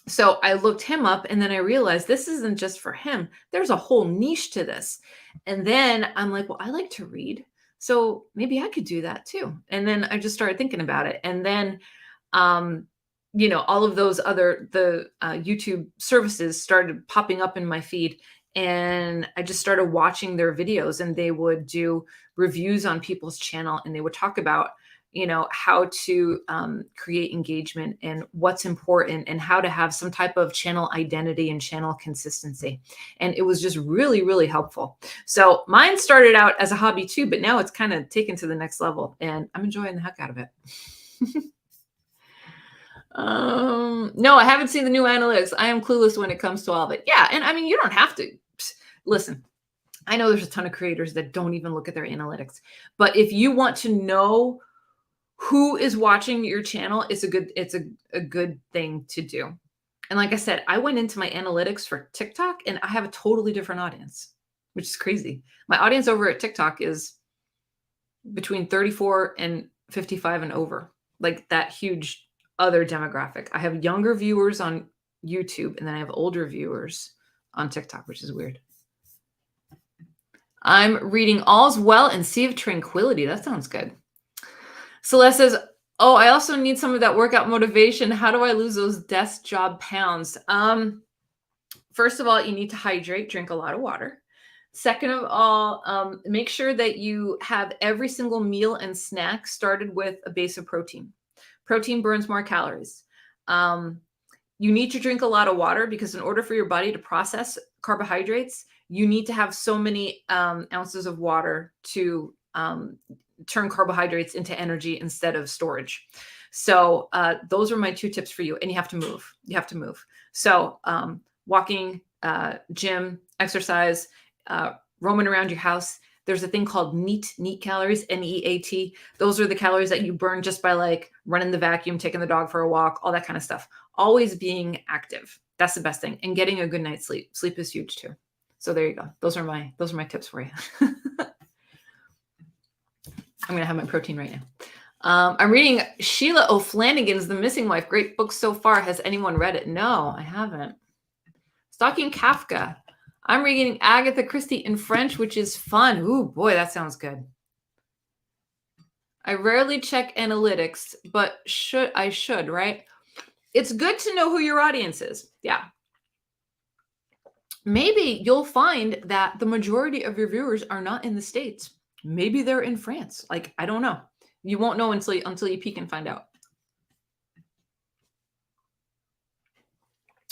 So I looked him up and then I realized this isn't just for him. There's a whole niche to this. And then I'm like, well, I like to read. So maybe I could do that too. And then I just started thinking about it. And then, all of those the YouTube services started popping up in my feed. And I just started watching their videos, and they would do reviews on people's channel, and they would talk about, how to create engagement and what's important and how to have some type of channel identity and channel consistency. And it was just really, really helpful. So mine started out as a hobby too, but now it's kind of taken to the next level and I'm enjoying the heck out of it. No, I haven't seen the new analytics. I am clueless when it comes to all of it. Yeah. And I mean, you don't have to listen. I know there's a ton of creators that don't even look at their analytics, but if you want to know who is watching your channel, it's a good thing to do. And like I said, I went into my analytics for TikTok and I have a totally different audience, which is crazy. My audience over at TikTok is between 34 and 55 and over, like that huge other demographic. I have younger viewers on YouTube and then I have older viewers on TikTok, which is weird. I'm reading All's Well and Sea of Tranquility. That sounds good. Celeste says, oh, I also need some of that workout motivation. How do I lose those desk job pounds? First of all, you need to hydrate, drink a lot of water. Second of all, make sure that you have every single meal and snack started with a base of protein. Protein burns more calories. You need to drink a lot of water because in order for your body to process carbohydrates, you need to have so many ounces of water to turn carbohydrates into energy instead of storage. So those are my 2 tips for you. And you have to move. You have to move. So walking, gym, exercise, roaming around your house. There's a thing called neat calories, NEAT. Those are the calories that you burn just by like running the vacuum, taking the dog for a walk, all that kind of stuff. Always being active. That's the best thing. And getting a good night's sleep. Sleep is huge too. So there you go. Those are my tips for you. I'm going to have my protein right now. I'm reading Sheila O'Flanagan's The Missing Wife. Great book so far. Has anyone read it? No, I haven't. Stalking Kafka. I'm reading Agatha Christie in French, which is fun. Ooh, boy, that sounds good. I rarely check analytics, but I should, right? It's good to know who your audience is. Yeah. Maybe you'll find that the majority of your viewers are not in the States. Maybe they're in France. Like, I don't know. You won't know until you peek and find out.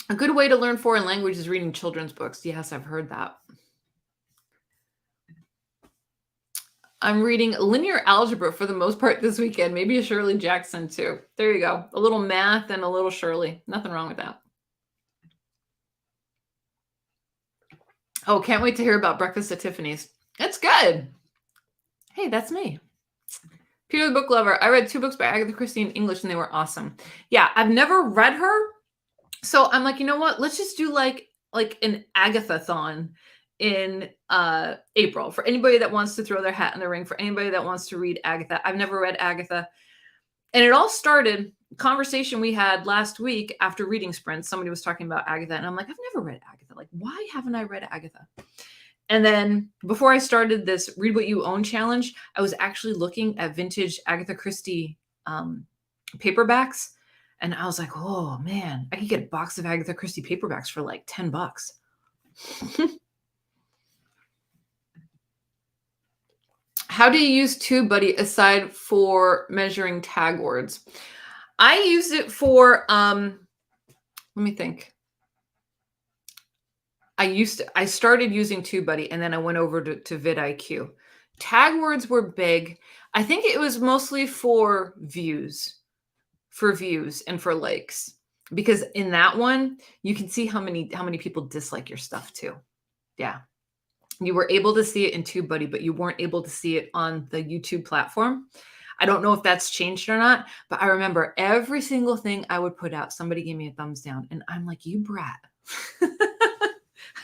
A good way to learn foreign language is reading children's books. Yes, I've heard that. I'm reading linear algebra for the most part this weekend. Maybe a Shirley Jackson too. There you go. A little math and a little Shirley. Nothing wrong with that. Oh, can't wait to hear about Breakfast at Tiffany's. It's good. Hey, that's me. Peter the Book Lover. I read 2 books by Agatha Christie in English and they were awesome. Yeah, I've never read her. So I'm like, you know what? Let's just do like an Agatha-thon in April for anybody that wants to throw their hat in the ring, for anybody that wants to read Agatha. I've never read Agatha. And it all started, conversation we had last week after reading sprints. Somebody was talking about Agatha and I'm like, I've never read Agatha. Like, why haven't I read Agatha? And then before I started this Read What You Own challenge, I was actually looking at vintage Agatha Christie paperbacks. And I was like, oh man, I could get a box of Agatha Christie paperbacks for like $10. How do you use TubeBuddy aside for measuring tag words? I use it for, let me think. I started using TubeBuddy and then I went over to vidIQ. Tag words were big. I think it was mostly for views and for likes, because in that one you can see how many people dislike your stuff too. Yeah, you were able to see it in TubeBuddy, but you weren't able to see it on the YouTube platform. I don't know if that's changed or not, but I remember every single thing I would put out, somebody gave me a thumbs down, and I'm like, you brat.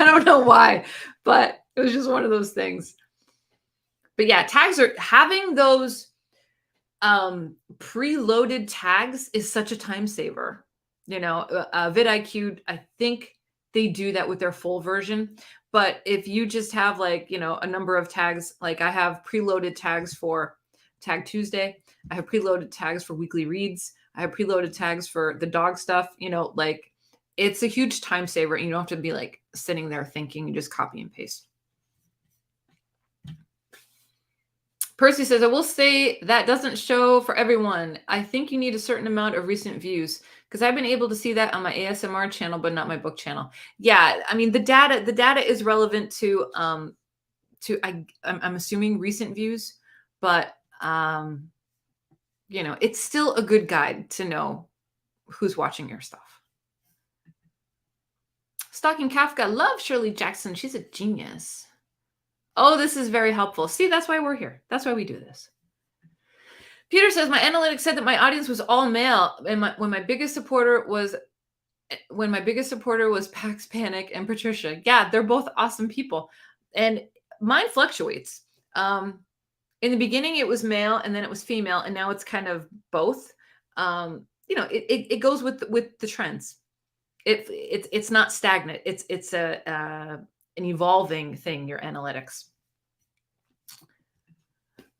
I don't know why, but it was just one of those things. But yeah, tags are having those preloaded tags is such a time saver. You know, vidIQ, I think they do that with their full version. But if you just have like, you know, a number of tags, like I have preloaded tags for Tag Tuesday. I have preloaded tags for weekly reads. I have preloaded tags for the dog stuff, you know, like it's a huge time saver. And you don't have to be like sitting there thinking, you just copy and paste. Percy says, I will say that doesn't show for everyone. I think you need a certain amount of recent views because I've been able to see that on my ASMR channel, but not my book channel. Yeah, I mean, the data is relevant to I'm assuming recent views, but you know, it's still a good guide to know who's watching your stuff. Stalking Kafka, love Shirley Jackson. She's a genius. Oh, this is very helpful. See, that's why we're here. That's why we do this. Peter says, my analytics said that my audience was all male. And when my biggest supporter was Pax Panic and Patricia. Yeah, they're both awesome people. And mine fluctuates. In the beginning, it was male and then it was female. And now it's kind of both. You know, it goes with the trends. It's not stagnant. It's an evolving thing, your analytics.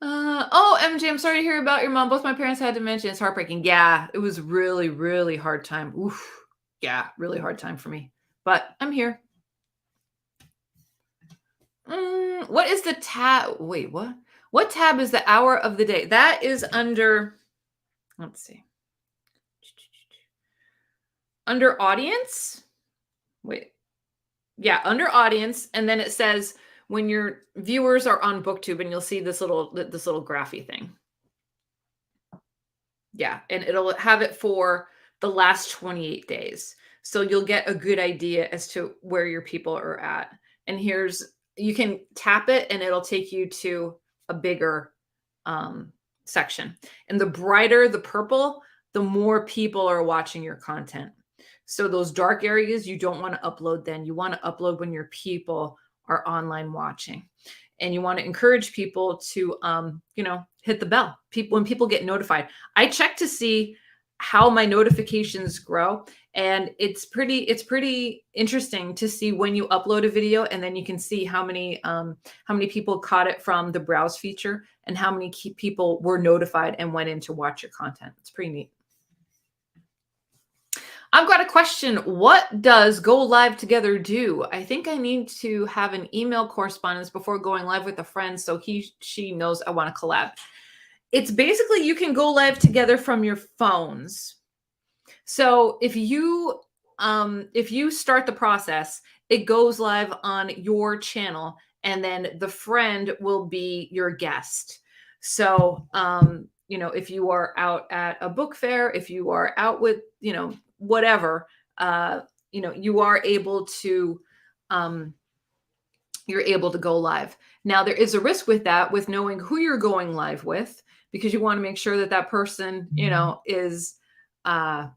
Oh, MJ, I'm sorry to hear about your mom. Both my parents had dementia. It's heartbreaking. Yeah, it was really, really hard time. Oof. Yeah, really hard time for me. But I'm here. What is the tab? Wait, what? What tab is the hour of the day? That is under, let's see, under audience. Wait, yeah, under audience, and then it says when your viewers are on BookTube, and you'll see this little graphy thing. Yeah, and it'll have it for the last 28 days. So you'll get a good idea as to where your people are at. And you can tap it and it'll take you to a bigger section. And the brighter the purple, the more people are watching your content. So those dark areas, you don't want to upload then. You want to upload when your people are online watching. And you want to encourage people to, hit the bell. When people get notified, I check to see how my notifications grow, and it's pretty interesting to see when you upload a video, and then you can see how many people caught it from the browse feature, and how many people were notified and went in to watch your content. It's pretty neat. I've got a question. What does go live together do? I think I need to have an email correspondence before going live with a friend so she knows I want to collab. It's basically you can go live together from your phones. So if you start the process, it goes live on your channel, and then the friend will be your guest. So if you are out at a book fair, if you are out with whatever, you are able to you're able to go live. Now there is a risk with that, with knowing who you're going live with, because you want to make sure that person is not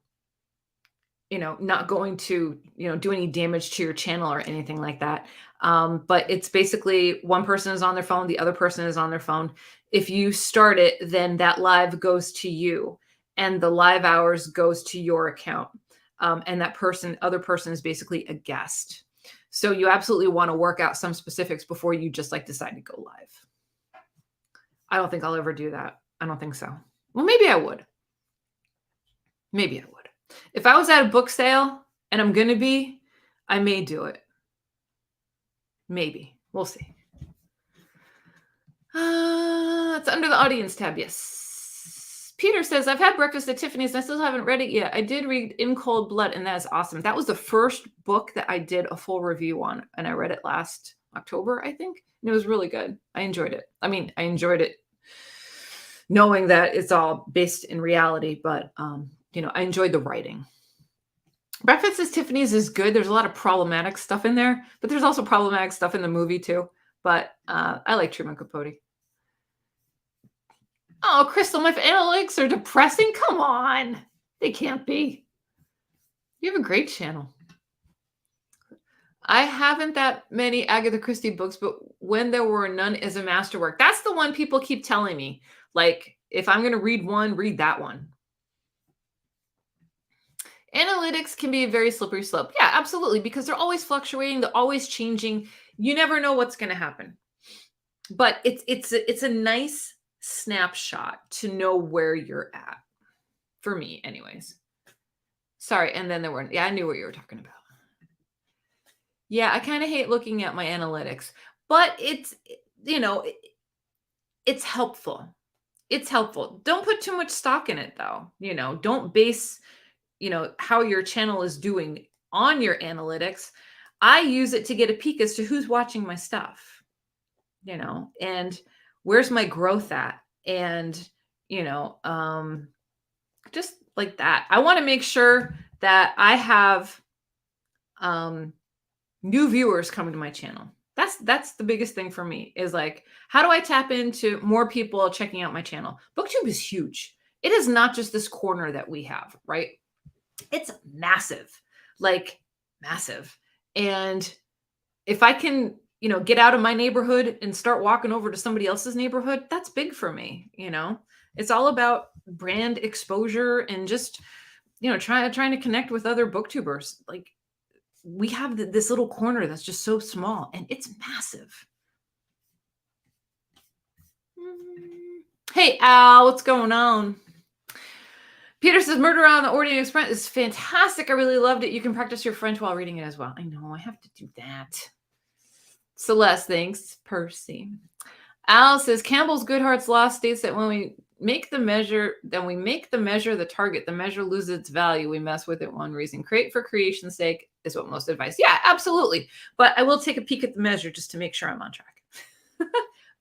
going to do any damage to your channel or anything like that. But it's basically one person is on their phone, the other person is on their phone. If you start it, then that live goes to you, and the live hours goes to your account. And that other person is basically a guest. So you absolutely want to work out some specifics before you just decide to go live. I don't think I'll ever do that. I don't think so. Well, maybe I would. Maybe I would. If I was at a book sale, and I'm going to be, I may do it. Maybe. We'll see. It's under the audience tab. Yes. Peter says, I've had breakfast at Tiffany's and I still haven't read it yet. I did read In Cold Blood, and that is awesome. That was the first book that I did a full review on, and I read it last October, I think. And it was really good. I enjoyed it. I mean, I enjoyed it knowing that it's all based in reality, but I enjoyed the writing. Breakfast at Tiffany's is good. There's a lot of problematic stuff in there, but there's also problematic stuff in the movie too. But I like Truman Capote. Oh, Crystal, my analytics are depressing. Come on. They can't be. You have a great channel. I haven't that many Agatha Christie books, but When There Were None is a masterwork. That's the one people keep telling me. Like, if I'm going to read one, read that one. Analytics can be a very slippery slope. Yeah, absolutely, because they're always fluctuating. They're always changing. You never know what's going to happen. But it's a nice snapshot to know where you're at. For me, anyways. Sorry, and then there were, I knew what you were talking about. Yeah, I kind of hate looking at my analytics, but it's helpful. It's helpful. Don't put too much stock in it though. Don't base, how your channel is doing on your analytics. I use it to get a peek as to who's watching my stuff, and where's my growth at? And, just like that. I want to make sure that I have new viewers coming to my channel. That's the biggest thing for me, is how do I tap into more people checking out my channel? BookTube is huge. It is not just this corner that we have, right? It's massive, massive. And if I can, get out of my neighborhood and start walking over to somebody else's neighborhood, that's big for me. It's all about brand exposure and just, trying to connect with other booktubers. We have this little corner that's just so small, and it's massive. Hey, Al, what's going on? Peter says, Murder on the Orient Express is fantastic. I really loved it. You can practice your French while reading it as well. I know, I have to do that. Celeste, thanks. Percy. Al says Campbell's Goodhart's law states that when we make the measure, the target, the measure loses its value. We mess with it. One reason. Create for creation's sake is what most advise. Yeah, absolutely. But I will take a peek at the measure just to make sure I'm on track.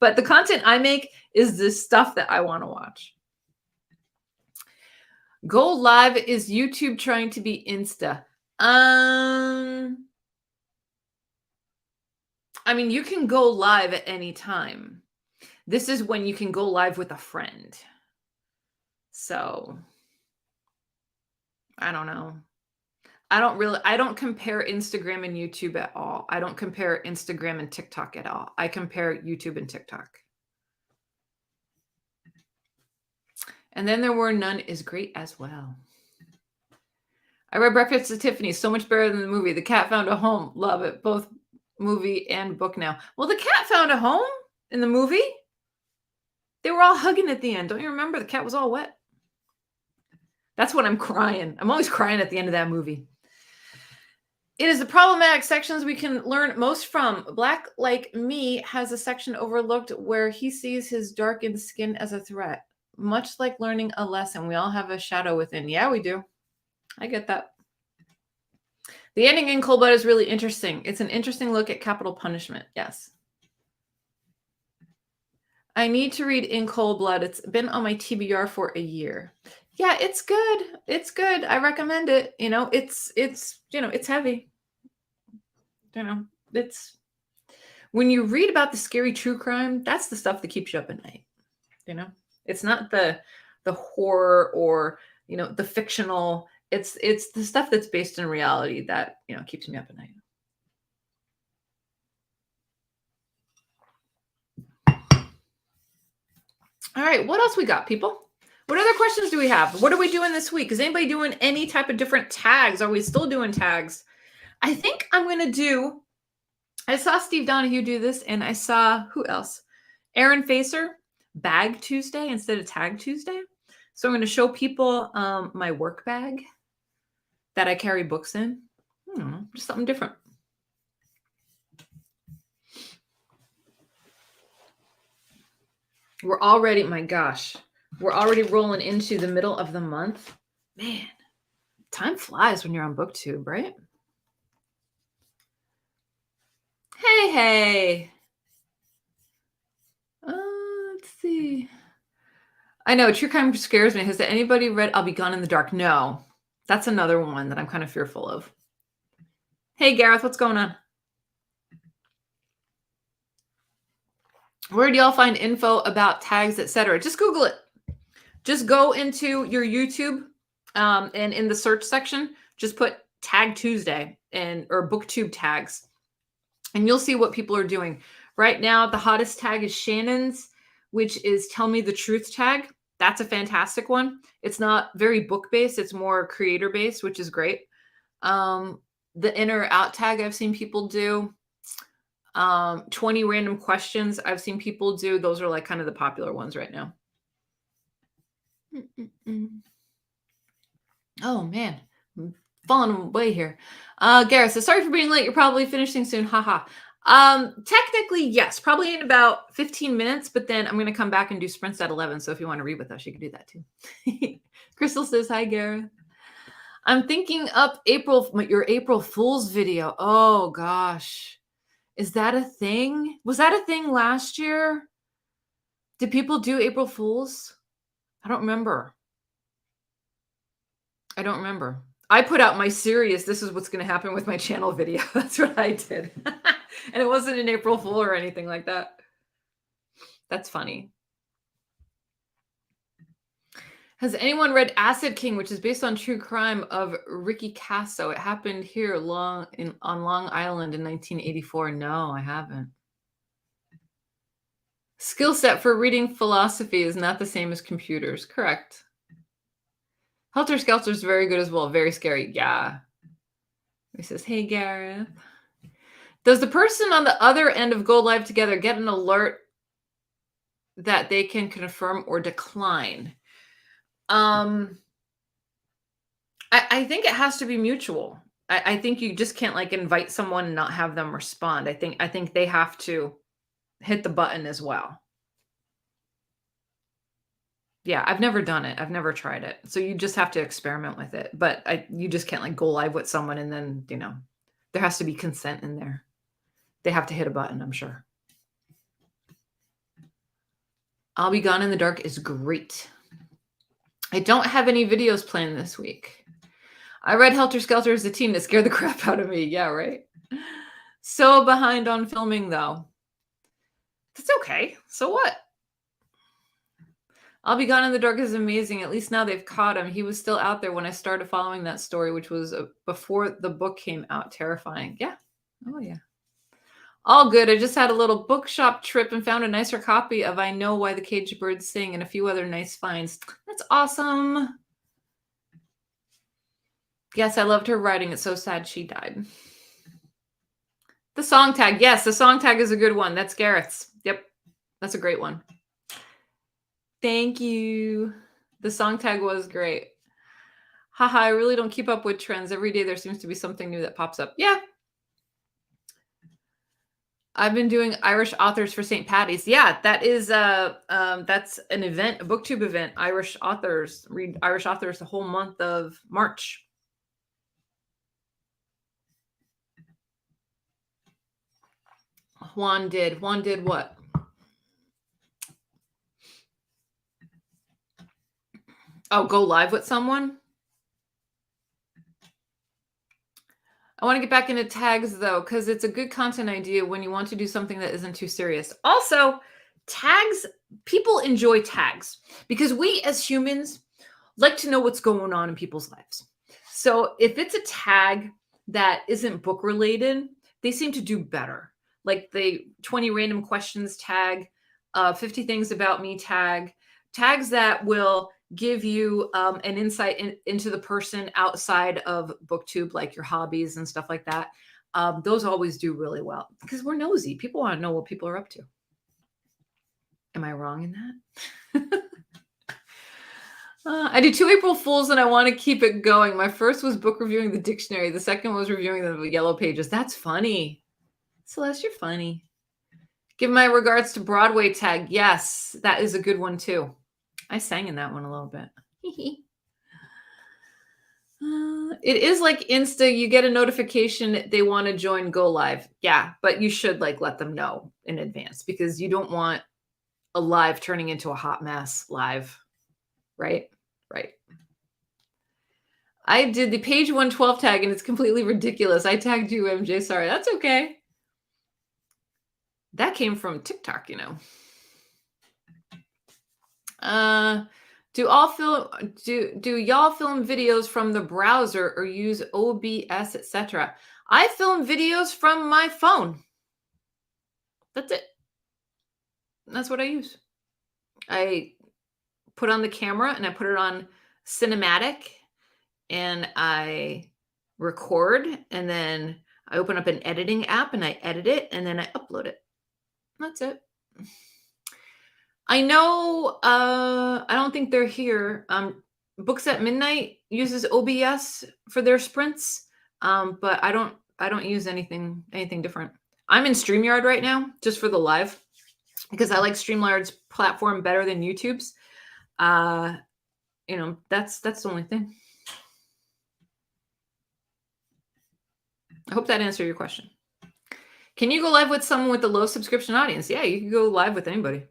But the content I make is the stuff that I want to watch. Go live is YouTube trying to be Insta. I mean, you can go live at any time. This is when you can go live with a friend. So, I don't know. I don't compare Instagram and YouTube at all. I don't compare Instagram and TikTok at all. I compare YouTube and TikTok. And then there were none is great as well. I read Breakfast at Tiffany's, so much better than the movie. The Cat Found a Home. Love it. Both movie and book now. Well, the cat found a home in the movie. They were all hugging at the end. Don't you remember? The cat was all wet. That's when I'm crying. I'm always crying at the end of that movie. It is the problematic sections we can learn most from. Black Like Me has a section overlooked where he sees his darkened skin as a threat. Much like learning a lesson. We all have a shadow within. Yeah, we do. I get that. The ending in Cold Blood is really interesting. It's an interesting look at capital punishment. Yes. I need to read In Cold Blood. It's been on my TBR for a year. Yeah, it's good. It's good. I recommend it. You know, it's heavy. You know, it's when you read about the scary true crime, that's the stuff that keeps you up at night. You know, it's not the horror or, you know, the fictional. It's the stuff that's based in reality that, you know, keeps me up at night. All right, what else we got, people? What other questions do we have? What are we doing this week? Is anybody doing any type of different tags? Are we still doing tags? I think I'm going to do, I saw Steve Donahue do this, and I saw, who else? Aaron Facer, Bag Tuesday instead of Tag Tuesday. So I'm going to show people my work bag that I carry books in. I don't know, just something different. We're already, my gosh, we're already rolling into the middle of the month. Man, time flies when you're on BookTube, right? Hey. Let's see. I know, true crime scares me. Has anybody read I'll Be Gone in the Dark? No. That's another one that I'm kind of fearful of. Hey, Gareth, what's going on? Where do y'all find info about tags, etc.? Just Google it. Just go into your YouTube and in the search section, just put Tag Tuesday or BookTube tags, and you'll see what people are doing. Right now, the hottest tag is Shannon's, which is Tell Me the Truth tag. That's a fantastic one. It's not very book-based. It's more creator-based, which is great. The in or out tag I've seen people do. 20 random questions I've seen people do. Those are like kind of the popular ones right now. Oh, man. I'm falling away here. Gareth says, sorry for being late. You're probably finishing soon. Haha. Technically, yes, probably in about 15 minutes, but then I'm going to come back and do sprints at 11. So if you want to read with us, you can do that too. Crystal says, hi, Gareth. I'm thinking up your April Fool's video. Oh, gosh. Is that a thing? Was that a thing last year? Did people do April Fools? I don't remember. I put out my serious, this is what's going to happen with my channel video. That's what I did. And it wasn't an April Fool or anything like that. That's funny. Has anyone read Acid King, which is based on true crime of Ricky Casso? It happened here on Long Island in 1984. No, I haven't. Skill set for reading philosophy is not the same as computers. Correct. Helter Skelter is very good as well. Very scary. Yeah. He says, hey, Gareth. Does the person on the other end of Go Live Together get an alert that they can confirm or decline? I think it has to be mutual. I think you just can't like invite someone and not have them respond. I think they have to hit the button as well. Yeah, I've never done it. I've never tried it. So you just have to experiment with it. But you just can't like go live with someone and then, there has to be consent in there. They have to hit a button, I'm sure. I'll Be Gone in the Dark is great. I don't have any videos planned this week. I read Helter Skelter as a teen. It scared the crap out of me. Yeah, right. So behind on filming, though. That's okay. So what? I'll Be Gone in the Dark is amazing. At least now they've caught him. He was still out there when I started following that story, which was before the book came out. Terrifying. Yeah. Oh, yeah. All good. I just had a little bookshop trip and found a nicer copy of I Know Why the Caged Birds Sing and a few other nice finds. That's awesome. Yes, I loved her writing. It's so sad she died. The song tag. Yes, the song tag is a good one. That's Gareth's. Yep. That's a great one. Thank you. The song tag was great. Haha, I really don't keep up with trends. Every day there seems to be something new that pops up. Yeah. I've been doing Irish authors for St. Patty's. Yeah, that is that's an event, a BookTube event. Irish authors, read Irish authors the whole month of March. Juan did what? Oh, go live with someone? I want to get back into tags though, because it's a good content idea when you want to do something that isn't too serious. Also, tags, people enjoy tags because we as humans like to know what's going on in people's lives. So if it's a tag that isn't book related, they seem to do better. Like the 20 random questions tag, 50 things about me tag, tags that will give you an insight into the person outside of BookTube, like your hobbies and stuff like that. Those always do really well because we're nosy. People want to know what people are up to. Am I wrong in that? I do 2 April Fools and I want to keep it going. My first was book reviewing the dictionary. The second was reviewing the yellow pages. That's funny. Celeste, you're funny. Give my regards to Broadway tag. Yes, that is a good one too. I sang in that one a little bit. It is like Insta. You get a notification they want to join Go Live. Yeah, but you should like let them know in advance because you don't want a live turning into a hot mess live. Right? Right. I did the page 112 tag and it's completely ridiculous. I tagged you, MJ. Sorry. That's okay. That came from TikTok, Do y'all film videos from the browser or use OBS, etc.? I film videos from my phone. That's it. That's what I use. I put on the camera and I put it on cinematic and I record and then I open up an editing app and I edit it and then I upload it. That's it. I know, I don't think they're here. Books at Midnight uses OBS for their sprints, but I don't use anything different. I'm in StreamYard right now just for the live because I like StreamYard's platform better than YouTube's. That's the only thing. I hope that answered your question. Can you go live with someone with a low subscription audience? Yeah, you can go live with anybody.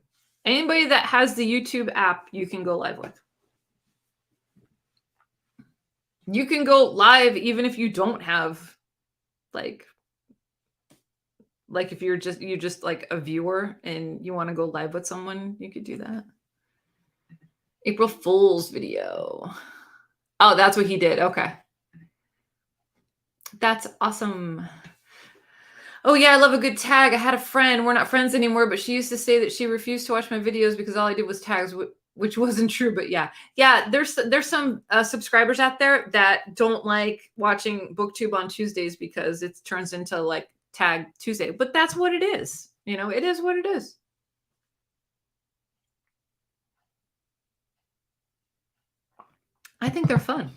Anybody that has the YouTube app, you can go live with. You can go live even if you don't have like if you're just like a viewer and you want to go live with someone, you could do that. April Fool's video. Oh, that's what he did. Okay. That's awesome. Oh yeah, I love a good tag. I had a friend, we're not friends anymore, but she used to say that she refused to watch my videos because all I did was tags, which wasn't true. But yeah, there's some subscribers out there that don't like watching BookTube on Tuesdays because it turns into like Tag Tuesday. But that's what it is. It is what it is. I think they're fun.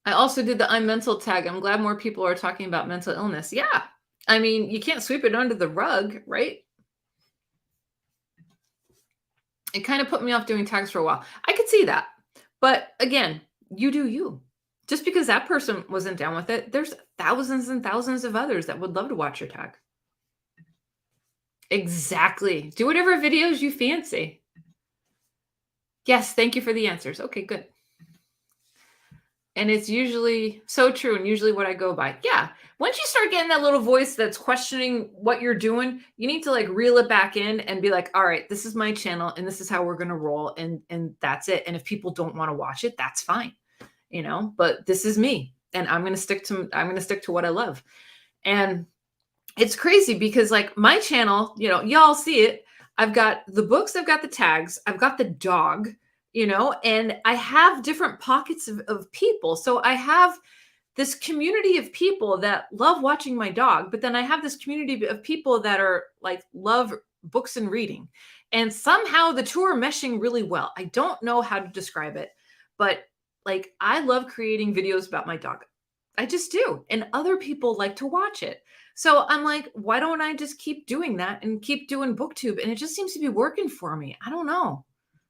I also did the I'm mental tag. I'm glad more people are talking about mental illness. Yeah. I mean, you can't sweep it under the rug, right? It kind of put me off doing tags for a while. I could see that. But again, you do you. Just because that person wasn't down with it, there's thousands and thousands of others that would love to watch your tag. Exactly. Do whatever videos you fancy. Yes, thank you for the answers. Okay, good. And it's usually so true and usually what I go by. Yeah. Once you start getting that little voice that's questioning what you're doing, you need to like reel it back in and be like, all right, this is my channel and this is how we're going to roll. And that's it. And if people don't want to watch it, that's fine. You know, but this is me and I'm going to stick to what I love. And it's crazy because like my channel, you know, y'all see it. I've got the books, I've got the tags, I've got the dog, you know, and I have different pockets of people. So I have this community of people that love watching my dog, but then I have this community of people that are like love books and reading. And somehow the two are meshing really well. I don't know how to describe it, but like I love creating videos about my dog. I just do. And other people like to watch it. So I'm like, why don't I just keep doing that and keep doing BookTube? And it just seems to be working for me. I don't know.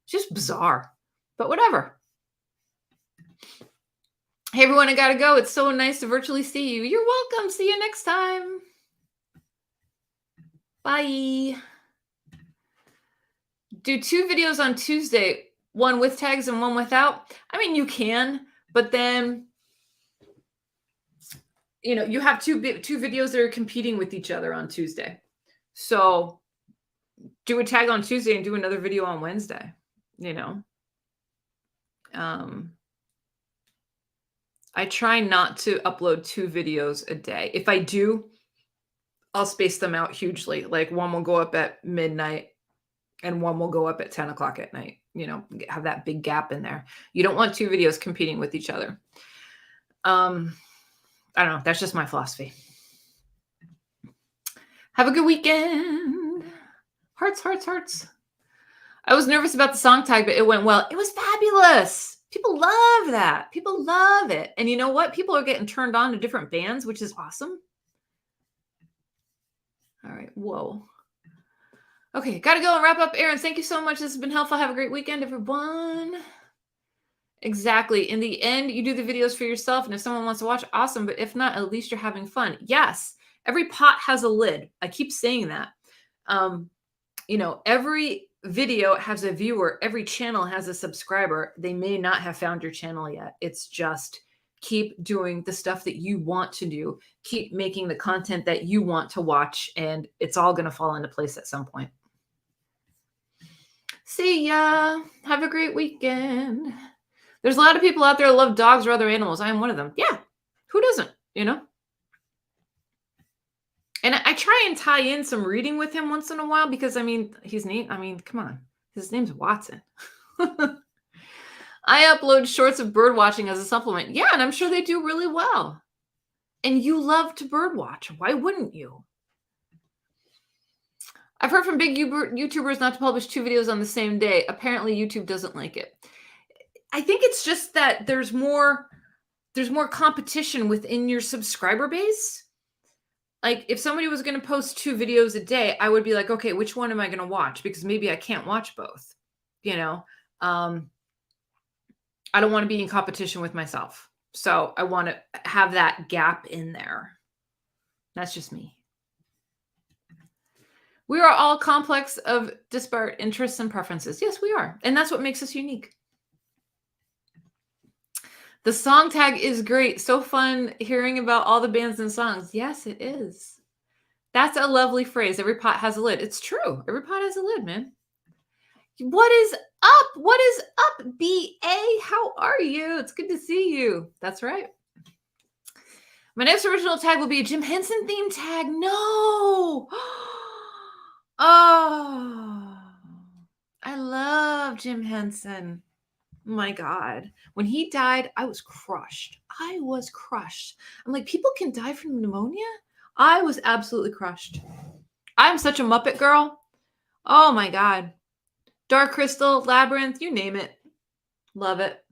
It's just bizarre, but whatever. Hey, everyone, I got to go. It's so nice to virtually see you. You're welcome. See you next time. Bye. Do 2 videos on Tuesday, one with tags and one without. I mean, you can, but then, you know, you have two videos that are competing with each other on Tuesday. So do a tag on Tuesday and do another video on Wednesday, you know. I try not to upload 2 videos a day. If I do, I'll space them out hugely. Like one will go up at midnight and one will go up at 10 o'clock at night, you know, have that big gap in there. You don't want 2 videos competing with each other. I don't know. That's just my philosophy. Have a good weekend. Hearts, hearts, hearts. I was nervous about the song tag, but it went well. It was fabulous. People love that. People love it. And you know what? People are getting turned on to different bands, which is awesome. All right. Whoa. Okay. Got to go and wrap up. Aaron, thank you so much. This has been helpful. Have a great weekend, everyone. Exactly. In the end, you do the videos for yourself. And if someone wants to watch, awesome. But if not, at least you're having fun. Yes. Every pot has a lid. I keep saying that. You know, every video has a viewer. Every channel has a subscriber. They may not have found your channel yet. It's just keep doing the stuff that you want to do. Keep making the content that you want to watch. And it's all going to fall into place at some point. See ya. Have a great weekend. There's a lot of people out there who love dogs or other animals. I am one of them. Yeah. Who doesn't, you know? And I try and tie in some reading with him once in a while because, I mean, he's neat. I mean, come on. His name's Watson. I upload shorts of bird watching as a supplement. Yeah, and I'm sure they do really well. And you love to bird watch. Why wouldn't you? I've heard from big YouTubers not to publish 2 videos on the same day. Apparently, YouTube doesn't like it. I think it's just that there's more competition within your subscriber base. Like if somebody was going to post 2 videos a day, I would be like, okay, which one am I going to watch? Because maybe I can't watch both, you know? I don't want to be in competition with myself. So I want to have that gap in there. That's just me. We are all complex of disparate interests and preferences. Yes, we are. And that's what makes us unique. The song tag is great. So fun hearing about all the bands and songs. Yes, it is. That's a lovely phrase. Every pot has a lid. It's true. Every pot has a lid, man. What is up? What is up, BA? How are you? It's good to see you. That's right. My next original tag will be a Jim Henson themed tag. No. Oh, I love Jim Henson. My God. When he died, I was crushed. I was crushed. I'm like, people can die from pneumonia? I was absolutely crushed. I'm such a Muppet girl. Oh my God. Dark Crystal, Labyrinth, you name it. Love it.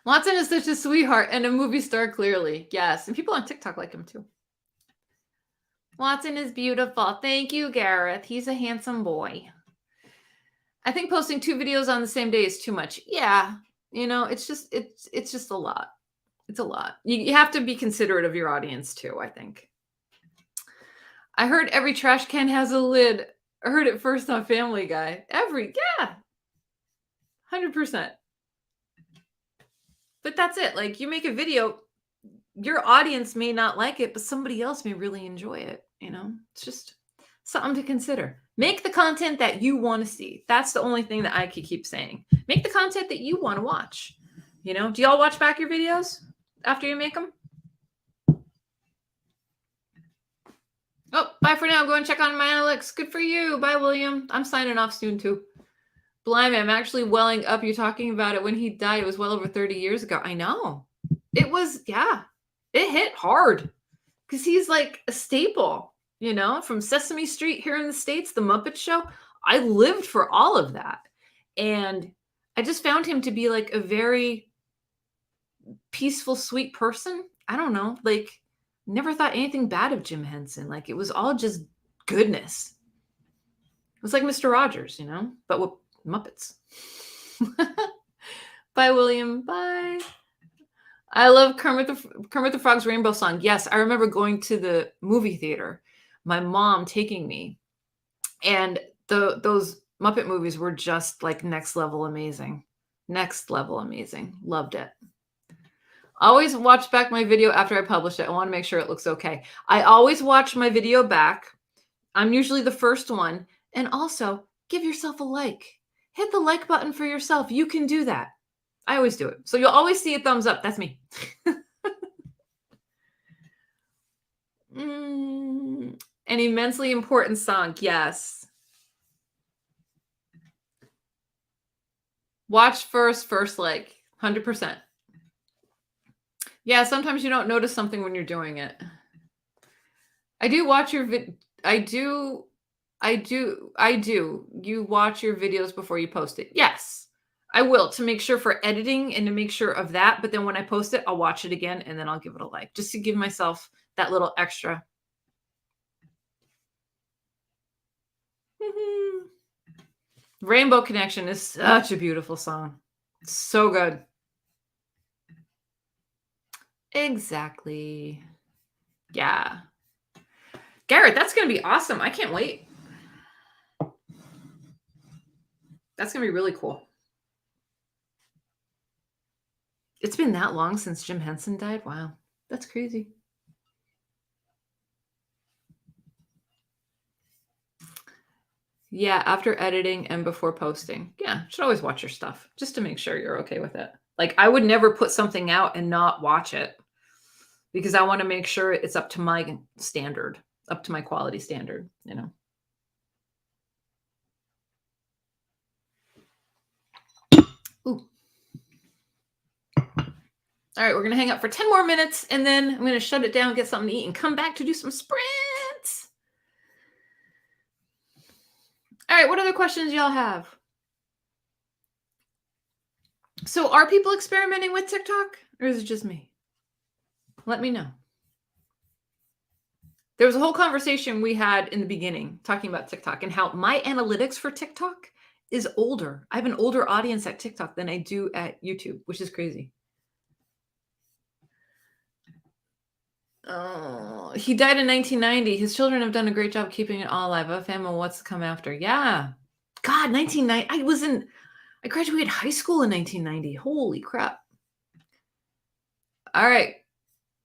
Watson is such a sweetheart and a movie star, clearly. Yes. And people on TikTok like him too. Watson is beautiful. Thank you, Gareth. He's a handsome boy. I think posting 2 videos on the same day is too much. Yeah. You know, it's just a lot. It's a lot. You have to be considerate of your audience too, I think. I heard every trash can has a lid. I heard it first on Family Guy. Yeah. 100%. But that's it. Like, you make a video, your audience may not like it, but somebody else may really enjoy it. You know, it's just something to consider. Make the content that you want to see. That's the only thing that I could keep saying. Make the content that you want to watch. You know, do y'all watch back your videos after you make them? Oh, bye for now. Go and check on my analytics. Good for you. Bye, William. I'm signing off soon, too. Blimey, I'm actually welling up. You talking about it when he died. It was well over 30 years ago. I know. It was, yeah. It hit hard. Because he's like a staple, you know, from Sesame Street here in the States, The Muppet Show. I lived for all of that. And I just found him to be like a very peaceful, sweet person. I don't know. Like, never thought anything bad of Jim Henson. Like, it was all just goodness. It was like Mr. Rogers, you know, but with Muppets. Bye, William. Bye. I love Kermit the Frog's Rainbow Song. Yes, I remember going to the movie theater, my mom taking me, and those Muppet movies were just like next level amazing. Next level amazing. Loved it. Always watch back my video after I publish it. I want to make sure it looks okay. I always watch my video back. I'm usually the first one. And also, give yourself a like. Hit the like button for yourself. You can do that. I always do it. So you'll always see a thumbs up. That's me. An immensely important song. Yes. Watch first like 100%. Yeah, sometimes you don't notice something when you're doing it. I do watch your I do. You watch your videos before you post it. Yes. I will, to make sure for editing and to make sure of that. But then when I post it, I'll watch it again and then I'll give it a like, just to give myself that little extra. Rainbow Connection is such a beautiful song. So good. Exactly. Yeah. Garrett, that's going to be awesome. I can't wait. That's going to be really cool. It's been that long since Jim Henson died. Wow. That's crazy. Yeah, after editing and before posting. Yeah, should always watch your stuff just to make sure you're okay with it. Like, I would never put something out and not watch it because I want to make sure it's up to my standard, up to my quality standard, you know. Ooh. All right, we're going to hang up for 10 more minutes, and then I'm going to shut it down, get something to eat, and come back to do some sprints. All right, what other questions y'all have? So are people experimenting with TikTok, or is it just me? Let me know. There was a whole conversation we had in the beginning talking about TikTok and how my analytics for TikTok is older. I have an older audience at TikTok than I do at YouTube, which is crazy. Oh, he died in 1990. His children have done a great job keeping it all alive. A family, what's to come after? Yeah. God, 1990. I graduated high school in 1990. Holy crap. All right.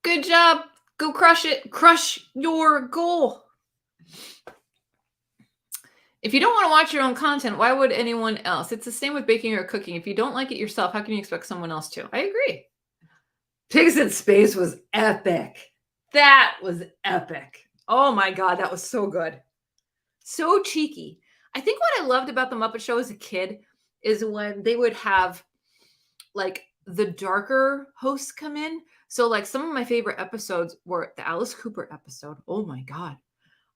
Good job. Go crush it. Crush your goal. If you don't want to watch your own content, why would anyone else? It's the same with baking or cooking. If you don't like it yourself, how can you expect someone else to? I agree. Pigs in Space was epic. That was epic. Oh my God, that was so good. So cheeky. I think what I loved about the Muppet Show as a kid is when they would have like the darker hosts come in. So like some of my favorite episodes were the Alice Cooper episode. Oh my God.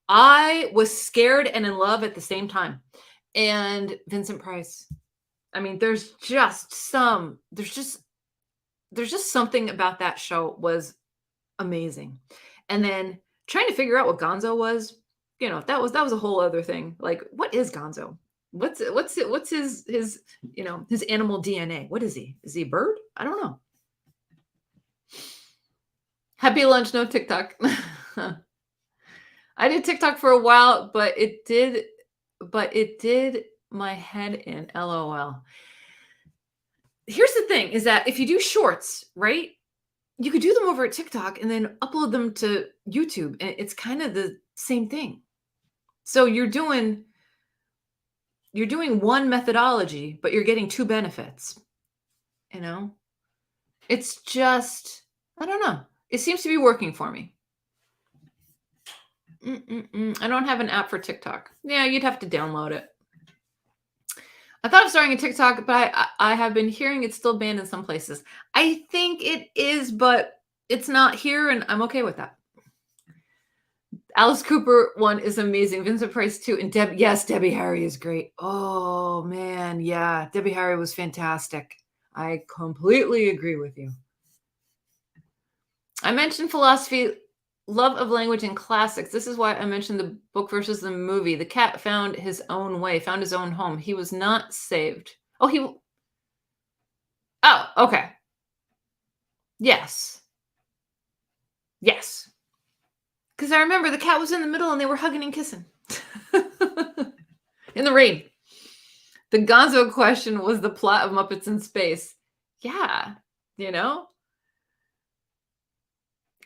I was scared and in love at the same time. And Vincent Price. I mean, there's just there's just something about that show was amazing. And then trying to figure out what Gonzo was, that was a whole other thing. Like, what is Gonzo? What's his his animal DNA? What is he? Is he a bird? I don't know. Happy lunch, no TikTok. I did TikTok for a while, but it did my head in. LOL. Here's the thing is that if you do shorts, right? You could do them over at TikTok and then upload them to YouTube, and it's kind of the same thing. So you're doing one methodology, but you're getting two benefits. It's just, I don't know. It seems to be working for me. I don't have an app for TikTok. Yeah, you'd have to download it. I thought of starting a TikTok, but I have been hearing it's still banned in some places. I think it is, but it's not here, and I'm okay with that. Alice Cooper one is amazing. Vincent Price too, and Debbie Harry is great. Oh man, yeah, Debbie Harry was fantastic. I completely agree with you. I mentioned philosophy, love of language, and classics. This is why I mentioned the book versus the movie. The cat found his own way, found his own home. He was not saved. Oh, okay. Yes. Because I remember the cat was in the middle and they were hugging and kissing in the rain. The Gonzo question was the plot of Muppets in Space. Yeah,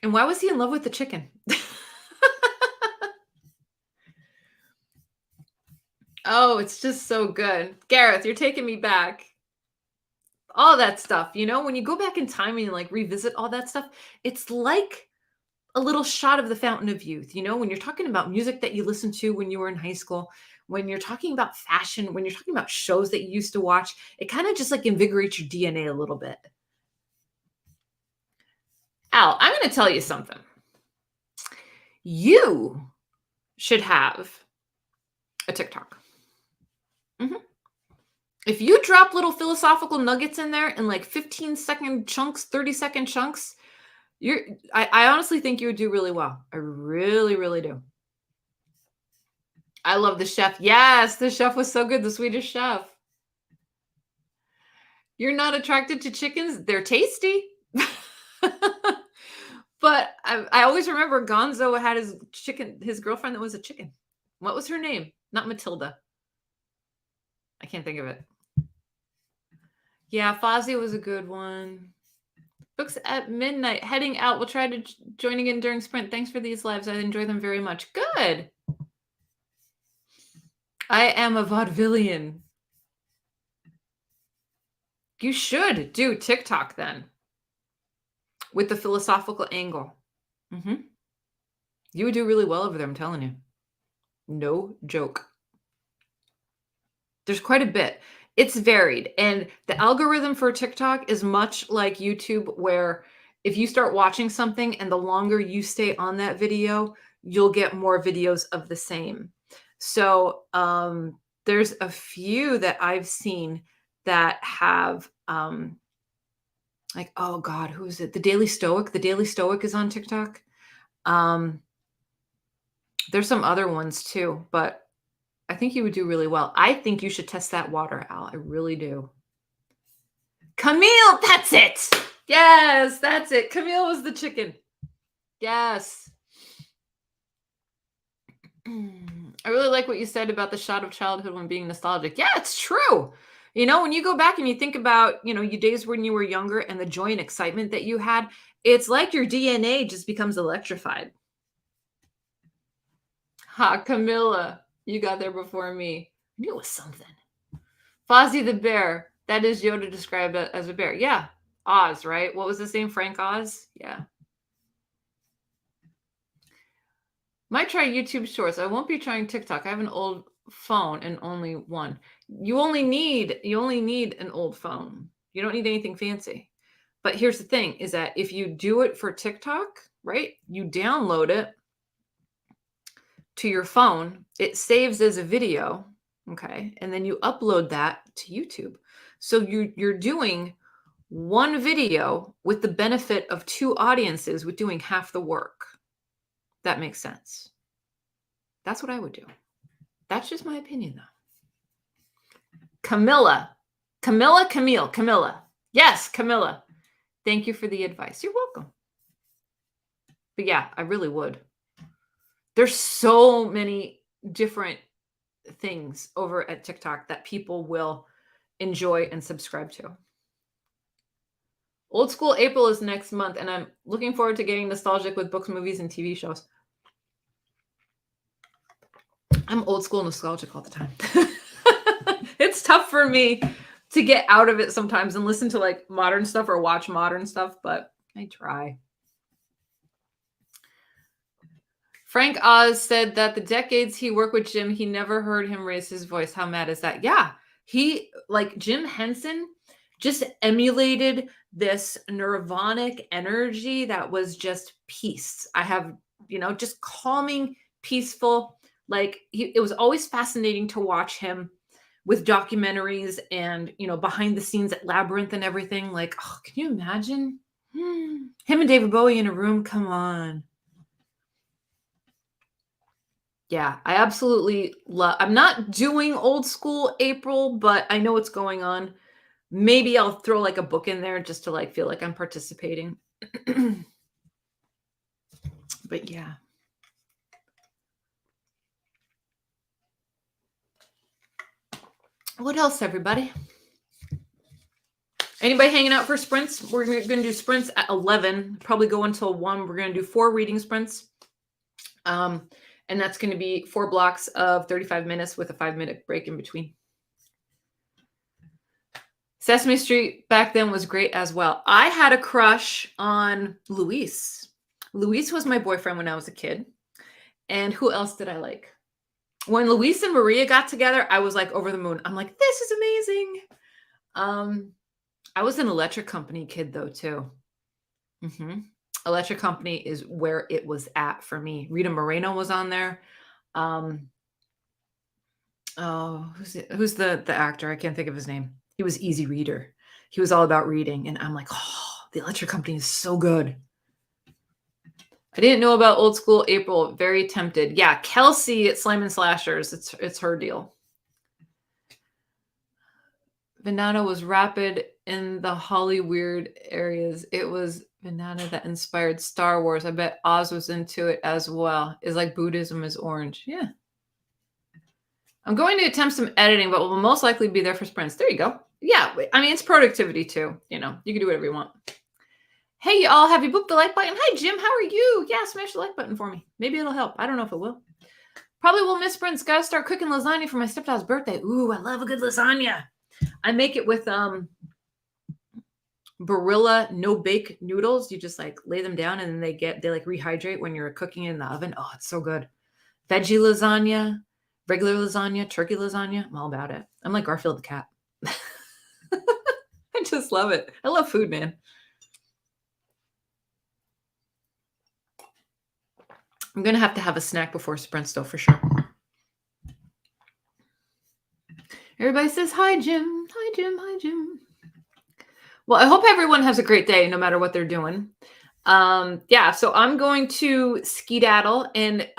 And why was he in love with the chicken? Oh, it's just so good. Gareth, you're taking me back. All that stuff, when you go back in time and you revisit all that stuff, it's like a little shot of the fountain of youth, when you're talking about music that you listened to when you were in high school, when you're talking about fashion, when you're talking about shows that you used to watch, it kind of just invigorates your DNA a little bit. Al, I'm going to tell you something. You should have a TikTok. If you drop little philosophical nuggets in there in 15-second chunks, 30-second chunks, I honestly think you would do really well. I really, really do. I love the chef. Yes, the chef was so good. The Swedish chef. You're not attracted to chickens? They're tasty. But I always remember Gonzo had his girlfriend that was a chicken. What was her name? Not Matilda. I can't think of it. Yeah, Fozzie was a good one. Books at midnight, heading out. We'll try to joining in during sprint. Thanks for these lives. I enjoy them very much. Good. I am a vaudevillian. You should do TikTok then with the philosophical angle. You would do really well over there, I'm telling you. No joke. There's quite a bit. It's varied. And the algorithm for TikTok is much like YouTube, where if you start watching something and the longer you stay on that video, you'll get more videos of the same. So there's a few that I've seen that have oh God, who is it? The Daily Stoic. The Daily Stoic is on TikTok. There's some other ones too, but I think you would do really well. I think you should test that water, Al. I really do. Camille, that's it. Yes, that's it. Camille was the chicken. Yes. I really like what you said about the shot of childhood when being nostalgic. Yeah, it's true. When you go back and you think about, your days when you were younger and the joy and excitement that you had, it's like your DNA just becomes electrified. Ha, Camilla. You got there before me. I knew it was something. Fozzie the bear. That is Yoda described as a bear. Yeah. Oz, right? What was his name? Frank Oz? Yeah. Might try YouTube Shorts. I won't be trying TikTok. I have an old phone and only one. You only need an old phone. You don't need anything fancy. But here's the thing is that if you do it for TikTok, right? You download it to your phone, it saves as a video, okay? And then you upload that to YouTube. So you're doing one video with the benefit of two audiences with doing half the work. That makes sense. That's what I would do. That's just my opinion, though. Camilla. Yes, Camilla. Thank you for the advice. You're welcome. But yeah, I really would. There's so many different things over at TikTok that people will enjoy and subscribe to. Old School April is next month, and I'm looking forward to getting nostalgic with books, movies, and TV shows. I'm old school nostalgic all the time. It's tough for me to get out of it sometimes and listen to like modern stuff or watch modern stuff, but I try. Frank Oz said that the decades he worked with Jim, he never heard him raise his voice. How mad is that? Yeah, he, like Jim Henson, just emulated this nirvanic energy that was just peace. I have, just calming, peaceful. Like it was always fascinating to watch him with documentaries and, behind the scenes at Labyrinth and everything. Like, oh, can you imagine him and David Bowie in a room? Come on. Yeah, I absolutely love. I'm not doing Old School April, but I know what's going on. Maybe I'll throw like a book in there just to like feel like I'm participating. But yeah. What else, everybody? Anybody hanging out for sprints? We're going to do sprints at 11, probably go until 1. We're going to do 4 reading sprints. And that's going to be 4 blocks of 35 minutes with a 5-minute break in between. Sesame Street back then was great as well. I had a crush on Luis. Luis was my boyfriend when I was a kid. And who else did I like? When Luis and Maria got together, I was like over the moon. I'm like, this is amazing. I was an Electric Company kid though, too. Electric Company is where it was at for me. Rita Moreno was on there. Who's the actor? I can't think of his name. He was Easy Reader. He was all about reading. And I'm like, oh, the Electric Company is so good. I didn't know about Old School April. Very tempted. Yeah, Kelsey at Slime and Slashers. It's her deal. Banana was rapid in the Hollywood areas. It was Banana that inspired Star Wars. I bet Oz was into it as well. It's like Buddhism is orange. Yeah. I'm going to attempt some editing, but will most likely be there for sprints. There you go. Yeah. I mean, it's productivity too. You can do whatever you want. Hey, y'all, have you booked the like button? Hi, Jim. How are you? Yeah, smash the like button for me. Maybe it'll help. I don't know if it will. Probably will miss sprints. Gotta start cooking lasagna for my stepdad's birthday. Ooh, I love a good lasagna. I make it with Barilla no-bake noodles. You just like lay them down and then they like rehydrate when you're cooking in the oven. Oh, it's so good. Veggie lasagna, regular lasagna, turkey lasagna. I'm all about it. I'm like Garfield the cat. I just love it. I love food, man. I'm going to have a snack before sprints though, for sure. Everybody says, hi, Jim. Hi, Jim. Hi, Jim. Well, I hope everyone has a great day, no matter what they're doing. Yeah, so I'm going to skedaddle, and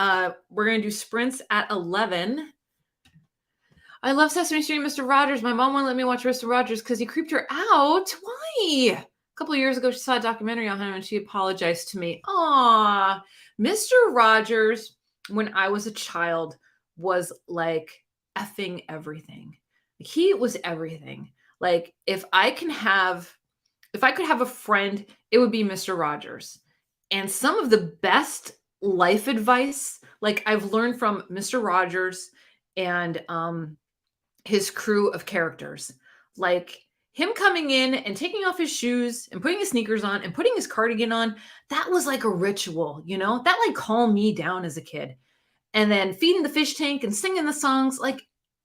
we're going to do sprints at 11. I love Sesame Street, Mr. Rogers. My mom wouldn't let me watch Mr. Rogers because he creeped her out. Why? A couple of years ago, she saw a documentary on him, and she apologized to me. Aw, Mr. Rogers, when I was a child, was like effing everything. He was everything. Like if I could have a friend, it would be Mr. Rogers. And some of the best life advice, like I've learned from Mr. Rogers and his crew of characters, like him coming in and taking off his shoes and putting his sneakers on and putting his cardigan on. That was like a ritual, that like calmed me down as a kid. And then feeding the fish tank and singing the songs. Like,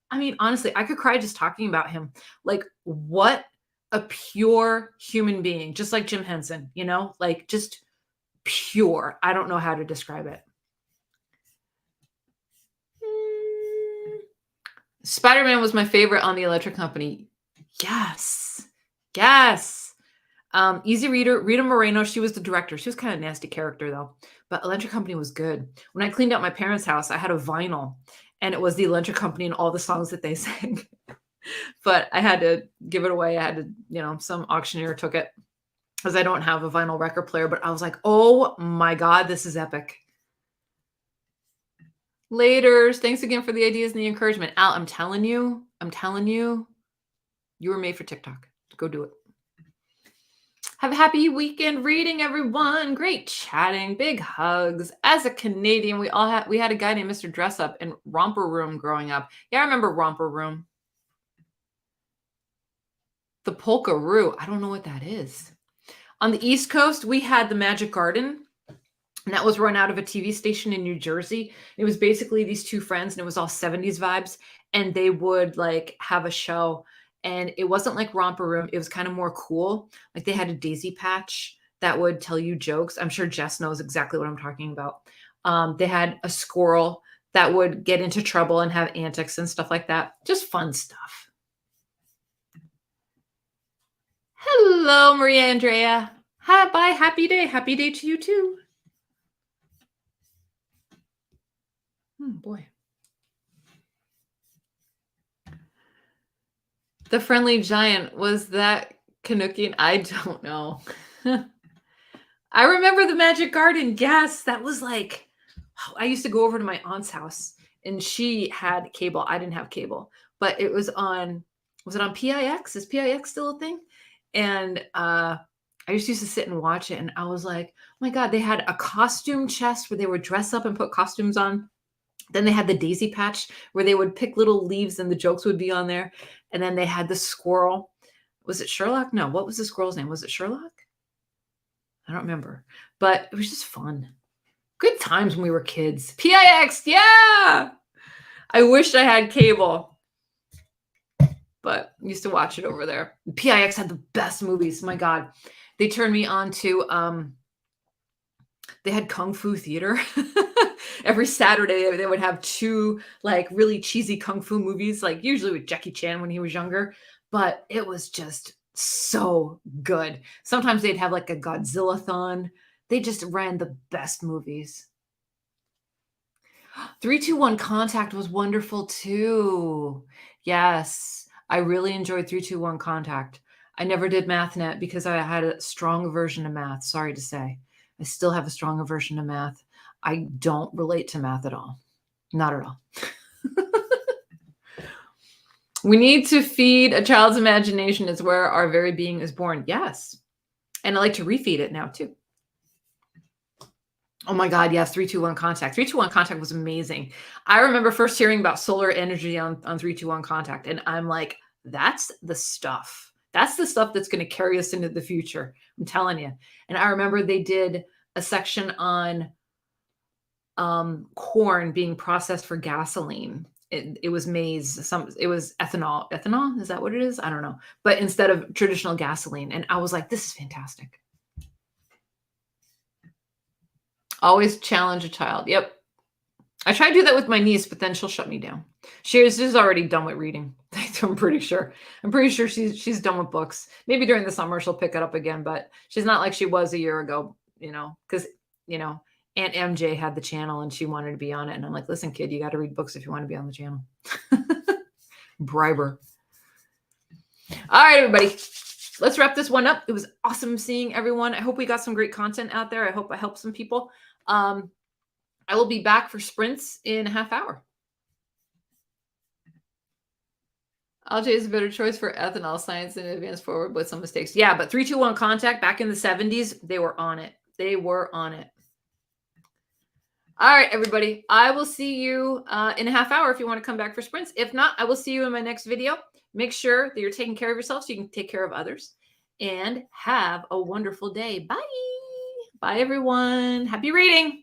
I mean, honestly, I could cry just talking about him. Like, what a pure human being, just like Jim Henson, like just pure. I don't know how to describe it. Spider-Man was my favorite on the Electric Company. Yes. Yes. Easy Reader, Rita Moreno, she was the director. She was kind of a nasty character though, but Electric Company was good. When I cleaned out my parents' house, I had a vinyl and it was the Electric Company and all the songs that they sang. But I had to give it away. I had to, some auctioneer took it because I don't have a vinyl record player, but I was like, oh my God, this is epic. Laters. Thanks again for the ideas and the encouragement. Al, I'm telling you, you were made for TikTok. Go do it. Have a happy weekend reading, everyone. Great chatting. Big hugs. As a Canadian, we had a guy named Mr. Dress Up in Romper Room growing up. Yeah, I remember Romper Room. The Polka-Roo. I don't know what that is. On the East Coast, we had the Magic Garden, and that was run out of a TV station in New Jersey. It was basically these two friends, and it was all 70s vibes, and they would like have a show, and it wasn't like Romper Room. It was kind of more cool. Like they had a daisy patch that would tell you jokes. I'm sure Jess knows exactly what I'm talking about. They had a squirrel that would get into trouble and have antics and stuff like that. Just fun stuff. Hello, Maria Andrea. Hi, bye. Happy day. Happy day to you too. Boy. The Friendly Giant, was that Canuckian? I don't know. I remember the Magic Garden. Yes, that was like, I used to go over to my aunt's house and she had cable. I didn't have cable, but it was on PIX? Is PIX still a thing? And I just used to sit and watch it. And I was like, oh my God, they had a costume chest where they would dress up and put costumes on. Then they had the daisy patch where they would pick little leaves and the jokes would be on there. And then they had the squirrel. Was it Sherlock? No, what was the squirrel's name? Was it Sherlock? I don't remember, but it was just fun. Good times when we were kids. PIX, yeah! I wished I had cable, but I used to watch it over there. PIX had the best movies. My God. They turned me on to, they had Kung Fu Theater. Every Saturday, they would have two like really cheesy Kung Fu movies, like usually with Jackie Chan when he was younger, but it was just so good. Sometimes they'd have like a Godzilla-thon. They just ran the best movies. 3-2-1 Contact was wonderful too. Yes, I really enjoyed 3-2-1 Contact. I never did MathNet because I had a strong aversion to math. Sorry to say. I still have a strong aversion to math. I don't relate to math at all. Not at all. We need to feed a child's imagination. Is where our very being is born. Yes. And I like to refeed it now too. Oh my God, yes, 3-2-1 Contact. 3-2-1 Contact was amazing. I remember first hearing about solar energy on 3-2-1 Contact, and I'm like, that's the stuff. That's the stuff that's going to carry us into the future. I'm telling you. And I remember they did a section on corn being processed for gasoline. It was maize. It was ethanol. Ethanol? Is that what it is? I don't know. But instead of traditional gasoline. And I was like, this is fantastic. Always challenge a child. Yep. I try to do that with my niece, but then she'll shut me down. She's already done with reading. I'm pretty sure. I'm pretty sure she's done with books. Maybe during the summer she'll pick it up again, but she's not like she was a year ago, because, Aunt MJ had the channel and she wanted to be on it. And I'm like, listen, kid, you got to read books if you want to be on the channel. Bribe her. All right, everybody. Let's wrap this one up. It was awesome seeing everyone. I hope we got some great content out there. I hope I helped some people. I will be back for sprints in a half hour. Algae is a better choice for ethanol science and advanced forward with some mistakes. Yeah, but 3-2-1 Contact back in the 70s, they were on it. They were on it. All right, everybody. I will see you in a half hour if you want to come back for sprints. If not, I will see you in my next video. Make sure that you're taking care of yourself so you can take care of others. And have a wonderful day. Bye. Bye, everyone. Happy reading.